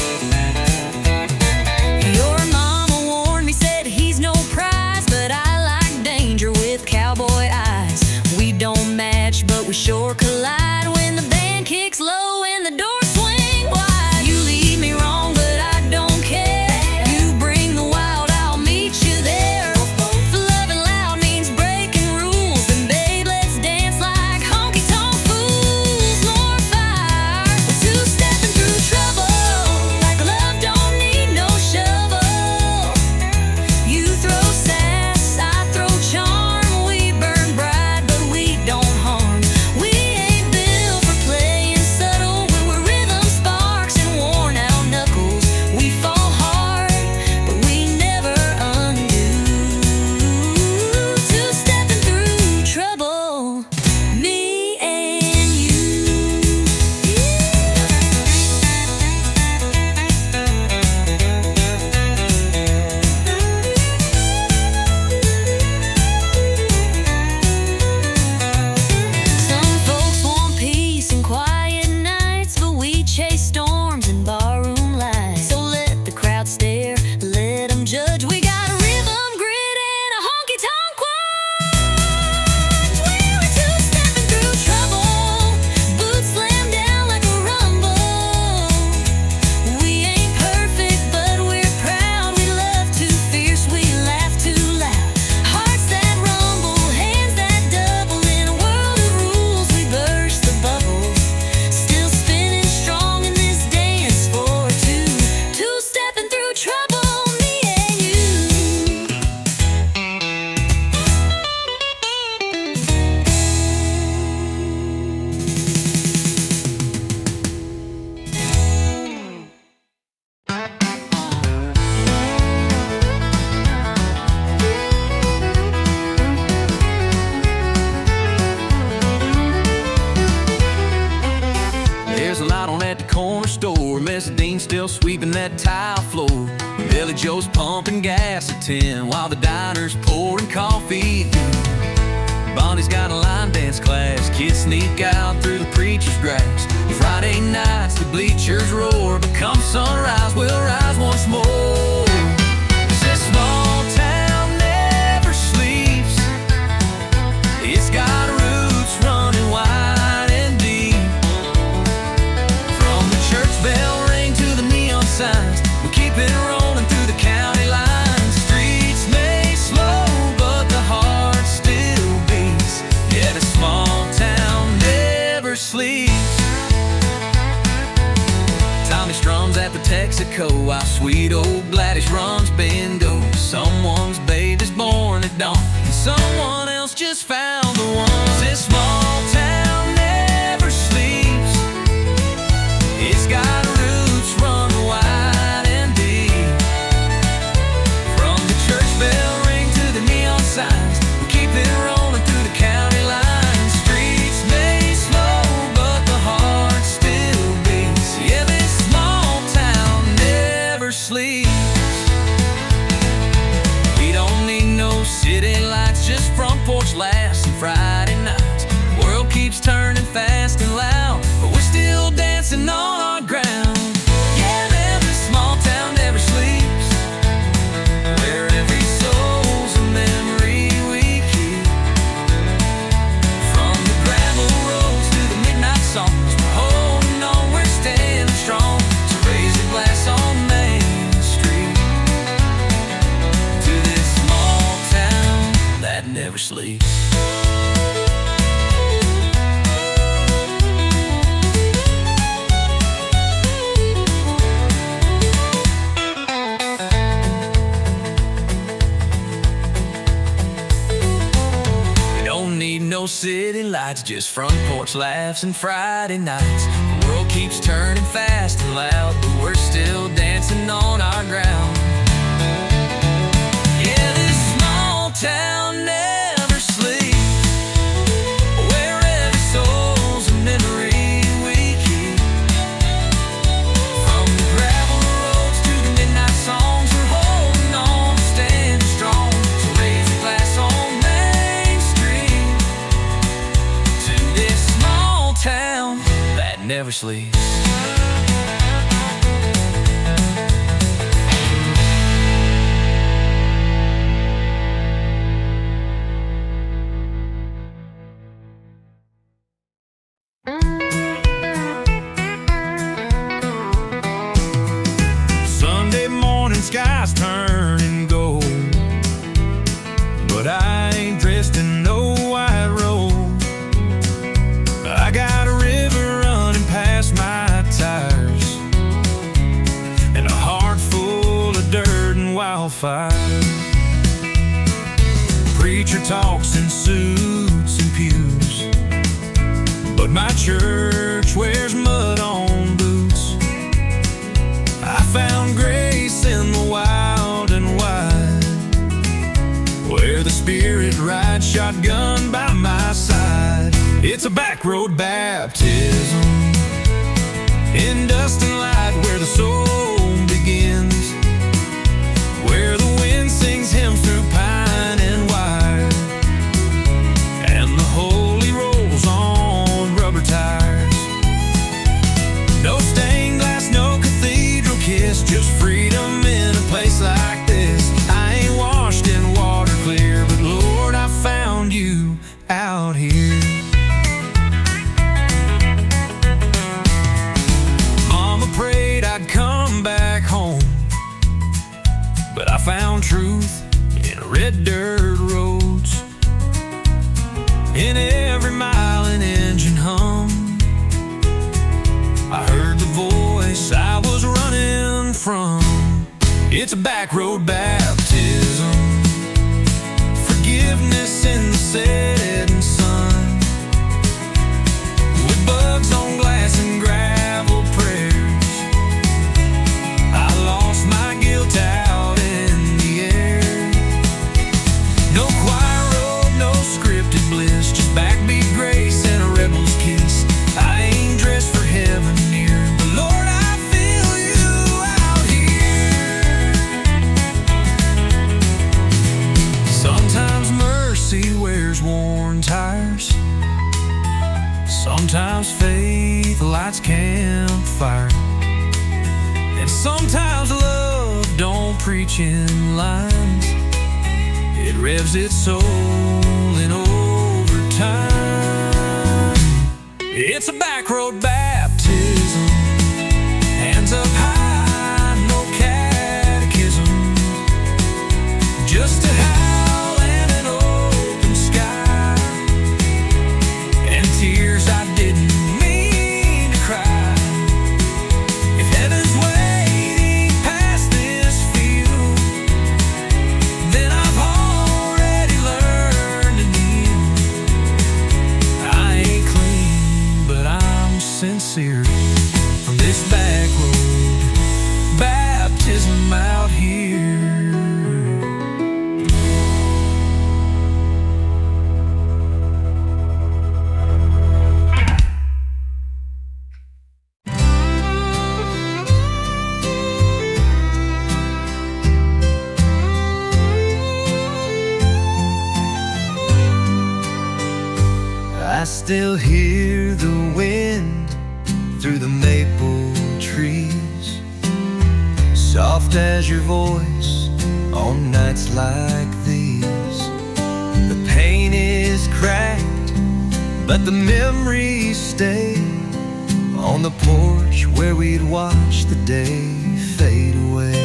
Your mama warned me, said he's no prize, but I like danger with cowboy eyes. We don't match, but we sure collide when the band kicks low and the doors swing wide. You lead me wrong, but I don't care. You bring the wild, I'll meet you there. Loving loud means breaking rules, and babe, let's dance like honky-tonk fools. More fire, we're two-stepping through trouble, like love don't need no shovel. You throw sass, I throw charm. We burn bright, but we don't harm. We ain't built for playing subtle. When we're rhythm sparks and worn out knuckles, we fall hard, but we never undo. Two-stepping through trouble, me and you. Some folks want peace and quiet nights, but we chase storms and barroom lights. So let the crowd stare, let them judge. We got a rhythm grid and a honky-tonk quad. We were two-stepping through trouble, boots slam down like a rumble. We ain't perfect, but we're proud. We love too fierce, we laugh too loud. Hearts that rumble, hands that double. In a world of rules, we burst the bubble. Still spinning strong in this dance for two. Two-stepping through trouble, me and you. There's a light on at the corner store. Miss Dean's still sweeping that tile floor. Billy Joe's pumping gas at 10 while the diner's pouring coffee. Bonnie's got a line dance class. Kids sneak out through the preacher's grass. Friday nights the bleachers roar, but come sunrise we'll rise once more. 'Cause this small town never sleeps. It's got roots running wide and deep. From the church bell ring to the neon signs, we keep it rolling through the county lines. Streets may slow, but the heart still beats. Yeah, the small town never sleeps. Tommy strums at the Texaco while sweet old Gladys runs bingo. Someone's babe is born at dawn, and someone else just found the one. This small town never sleeps. It's got roots run wide and deep. From the church bell ring to the neon signs, we keep it rolling through the county lines. Streets may slow, but the heart still beats. Yeah, this small town never sleeps. We don't need no city lights, just front porch laughs and Friday nights. that never sleeps. No city lights, just front porch laughs and Friday nights. The world keeps turning fast and loud, but we're still dancing on our ground. Yeah, this small town never sleeps, where every soul's a memory we keep. From the gravel roads to the midnight songs, we're holding on, standing strong. So raise a glass on Main Street to this small town that never sleeps. Sunday morning skies turning gold, but I ain't dressed in no white robe. I got a river running past my tires and a heart full of dirt and wildfire. Preacher talks in suits and pews, but my church wears mud on boots. I found grace in the wild and wide, where the Spirit rides shotgun by my side. It's a back road baptism in dust and light, where the soul begins, where the wind sings hymns through pine and wire, and the holy rolls on rubber tires. No stained glass, no cathedral kiss, just freedom in a place like this. I ain't washed in water clear, but Lord, I found you out here. Mama prayed I'd come back home, but I found truth in red dirt roads, in every mile an engine hum. I heard the voice I was running from. It's a back road baptism, forgiveness in the setting sun, with bugs on glass and gravel prayers. I lost my guilt out in the air. No choir robe, no scripted bliss, just backbeat grace and a rebel's kiss. I ain't dressed for heaven near, but Lord, I feel you out here. Sometimes mercy wears worn tires, sometimes faith lights campfire, and sometimes love don't preach in lines. It revs its soul in overtime. It's a back road baptism, hands up high, no catechism, just a howl and an open sky, and tears I didn't mean to cry. If heaven's waiting past this field, then I've already learned to kneel. I ain't clean, but I'm sincere, from this back road baptism out here. I still hear the wind through the maple trees, soft as your voice on nights like these. The paint is cracked, but the memories stay on the porch where we'd watch the day fade away.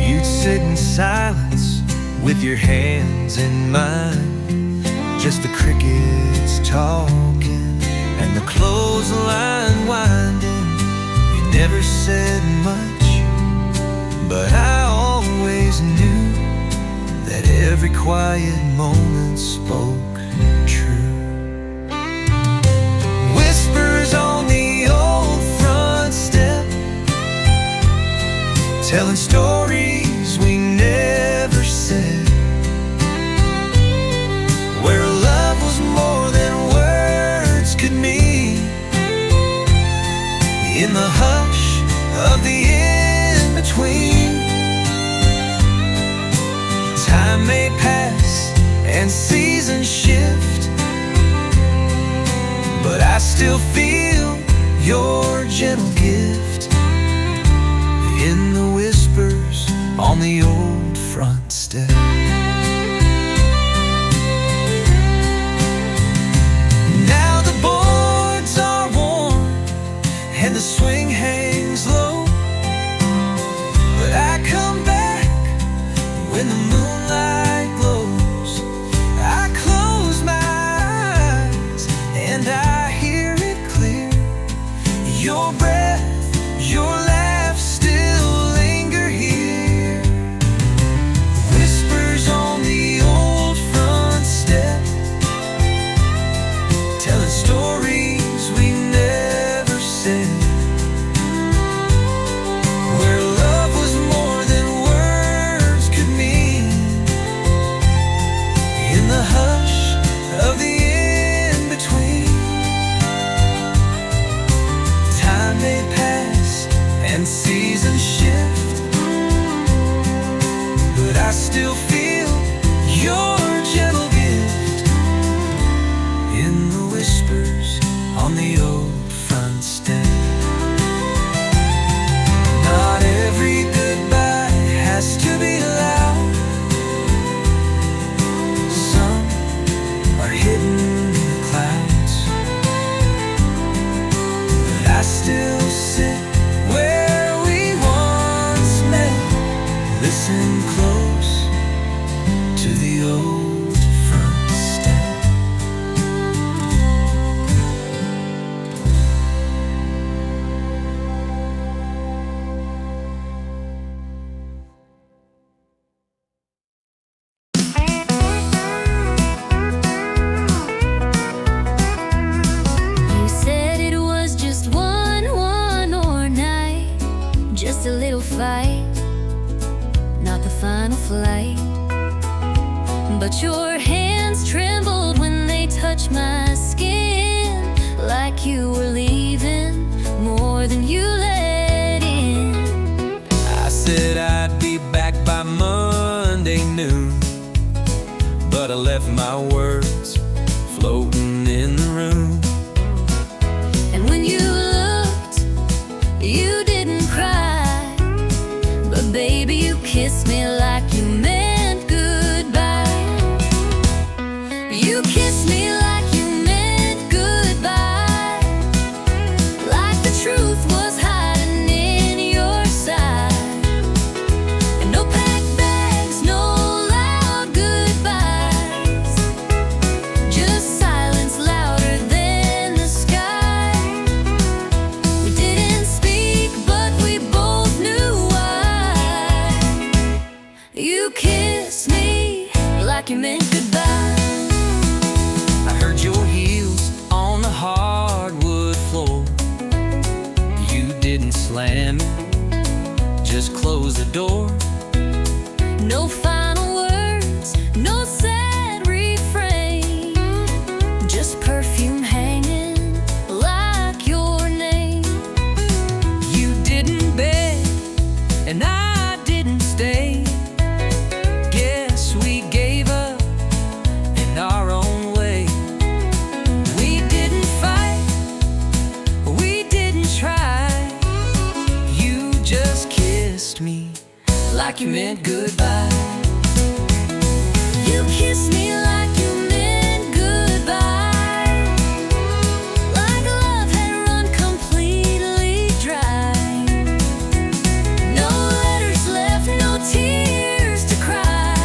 You'd sit in silence with your hands in mine. Just the crickets talking and the clothesline winding. You never said much, but I always knew that every quiet moment spoke true. Whispers on the old front step, telling stories we never said, where love was more than words could mean. In the hush of the in-between, time may pass and seasons shift, but I still feel your gentle gift in the whispers on the old front step. Now the boards are worn and the swing hangs low, but I come back when the moonlight glows. I close my eyes and I hear it clear. Your breath, your laugh still linger here. Whispers on the old front step, telling stories we never said, where love was more than words could mean. In the hush of the in-between, time may pass and seasons shift, but I still feel your gentle gift in the whispers on the old front step. Not every goodbye has to be loud. Some are hidden in the clouds, but I still sit where we once met. Listen close to the old front step. You said it was just one more night, just a little fight, not the final flight. But your hands trembled when they touched my skin, like you were leaving more than you let in. I said I'd be back by Monday noon, but I left my words floating in the room. And when you looked, you didn't cry, but baby, you kissed me like you meant goodbye. You kissed me like you meant goodbye, like the truth was hiding in your side. And no packed bags, no loud goodbyes, just silence louder than the sky. We didn't speak, but we both knew why. You kissed me like you meant goodbye. I heard your heels on the hardwood floor. You didn't slam it, just close the door. No final words, no sad refrain, just perfume hanging like your name. You didn't beg, and I didn't stay. Guess we gave up in our own way. We didn't fight, we didn't try. You just kissed me like you meant goodbye. You kissed me like you meant goodbye, like love had run completely dry. No letters left, no tears to cry.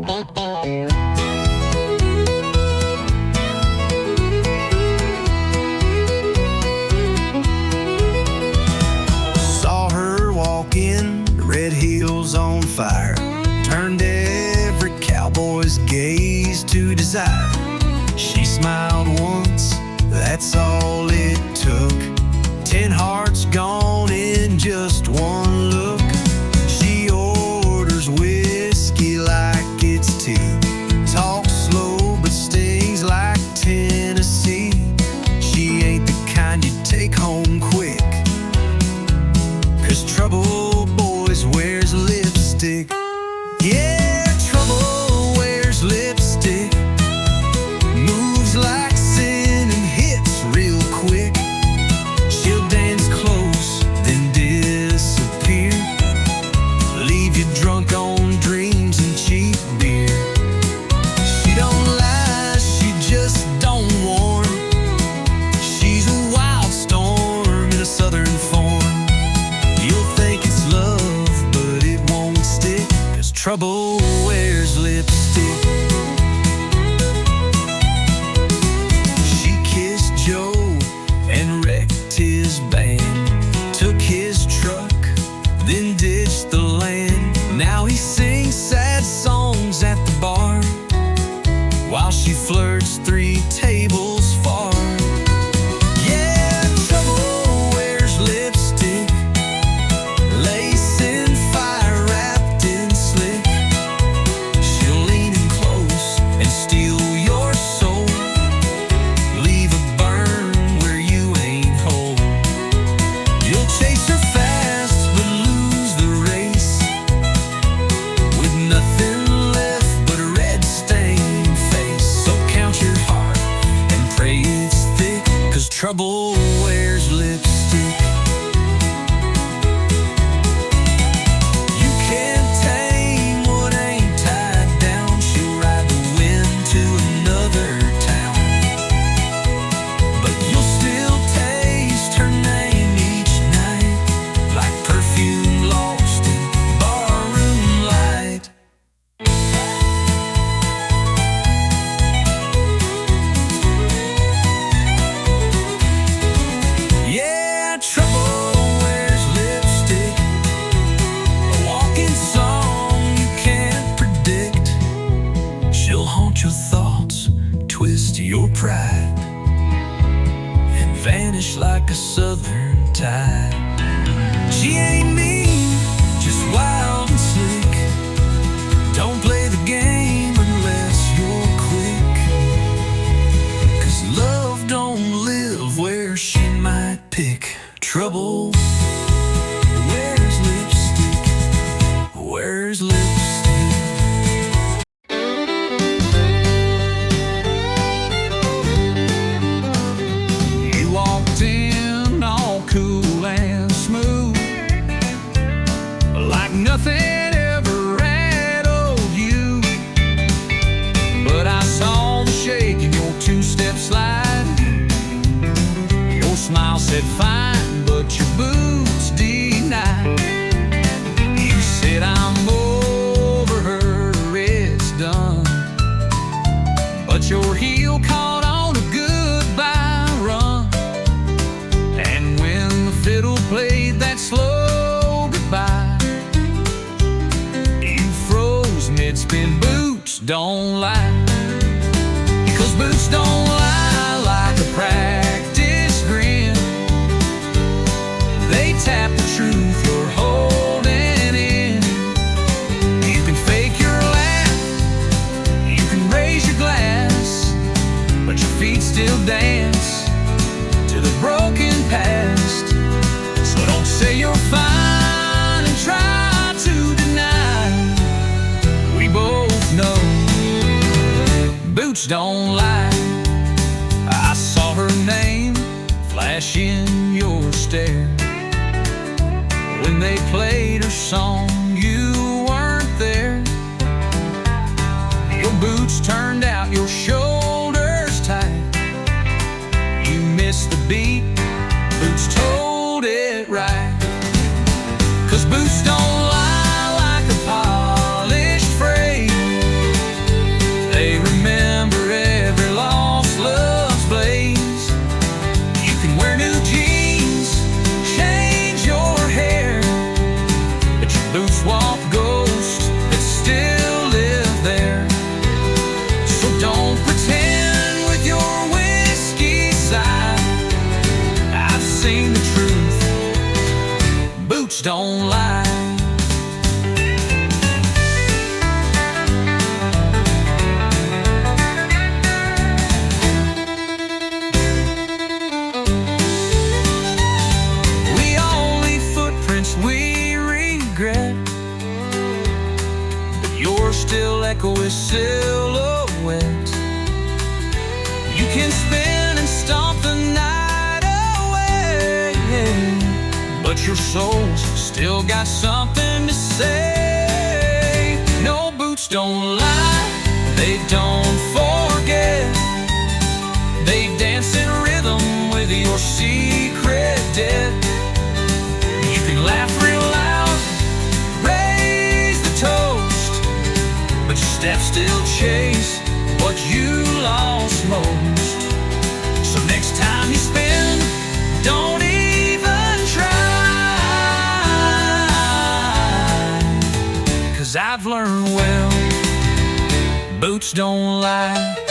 Saw her walk in, red heels on fire, turned every cowboy's gaze to desire. She smiled once, that's all it took. 10 hearts gone in just one look. She orders whiskey like it's tea, talks slow but stings like Tennessee. She ain't the kind you take home quick, 'cause trouble boys wears lipstick. Yeah, trouble wears lipstick, moves like sin and hits real quick. She'll dance close, then disappear, leave you drunk on dreams and cheap beer. She don't lie, she just don't warn. She's a wild storm in a southern form. You'll think it's love, but it won't stick, 'cause trouble wears lipstick. She kissed Joe and wrecked his band, took his truck, then ditched the land. Now he sings sad songs at the bar, while she flirts 3 tables far. Yeah, trouble wears lipstick, lace and fire wrapped in slick. She'll lean in close and steal your soul, leave a burn where you ain't whole. You'll chase her fast but lose the race, with nothing left but a red stained face. So count your heart and pray it's thick, 'cause trouble wears lipstick. You can't tame what ain't tied down. She'll ride the wind to another town, but you'll still taste her name each night, like perfume lost in barroom light. Yeah, trouble wears lipstick, a walking song you can't predict. She'll haunt your thoughts, twist your pride, and vanish like a southern tide. She ain't mean, just wild and slick. Don't play the game unless you're quick, 'cause love don't live where she might pick. Trouble wears lipstick, wears lipstick. You walked in all cool and smooth, like nothing ever rattled you. But I saw the shake in your 2-step slide. Your smile said fine, but your boots denied. You said I'm over her, it's done, but your heel caught on a goodbye run. And when the fiddle played that slow goodbye, you froze mid-spin. Boots don't lie, 'cause boots don't lie like a practice grin. They tap the truth you're holding in. You can fake your laugh, you can raise your glass, but your feet still dance to the broken past. So don't say you're fine and try to deny. We both know boots don't lie. I saw her name flash in your stare. When they played her song, you weren't there. Your boots turned out, your shoulders tight. You missed the beat, boots told it right. 'Cause boots don't lie like a polished phrase. doors still echo with silhouettes. You can spin and stomp the night away, but your soul's still got something to say. No, boots don't lie, they don't forget. They dance in rhythm with your secret debt. You can laugh real loud, raise the toast, but your steps still chase what you lost most. So next time you spin, don't even try, 'cause I've learned well, boots don't lie.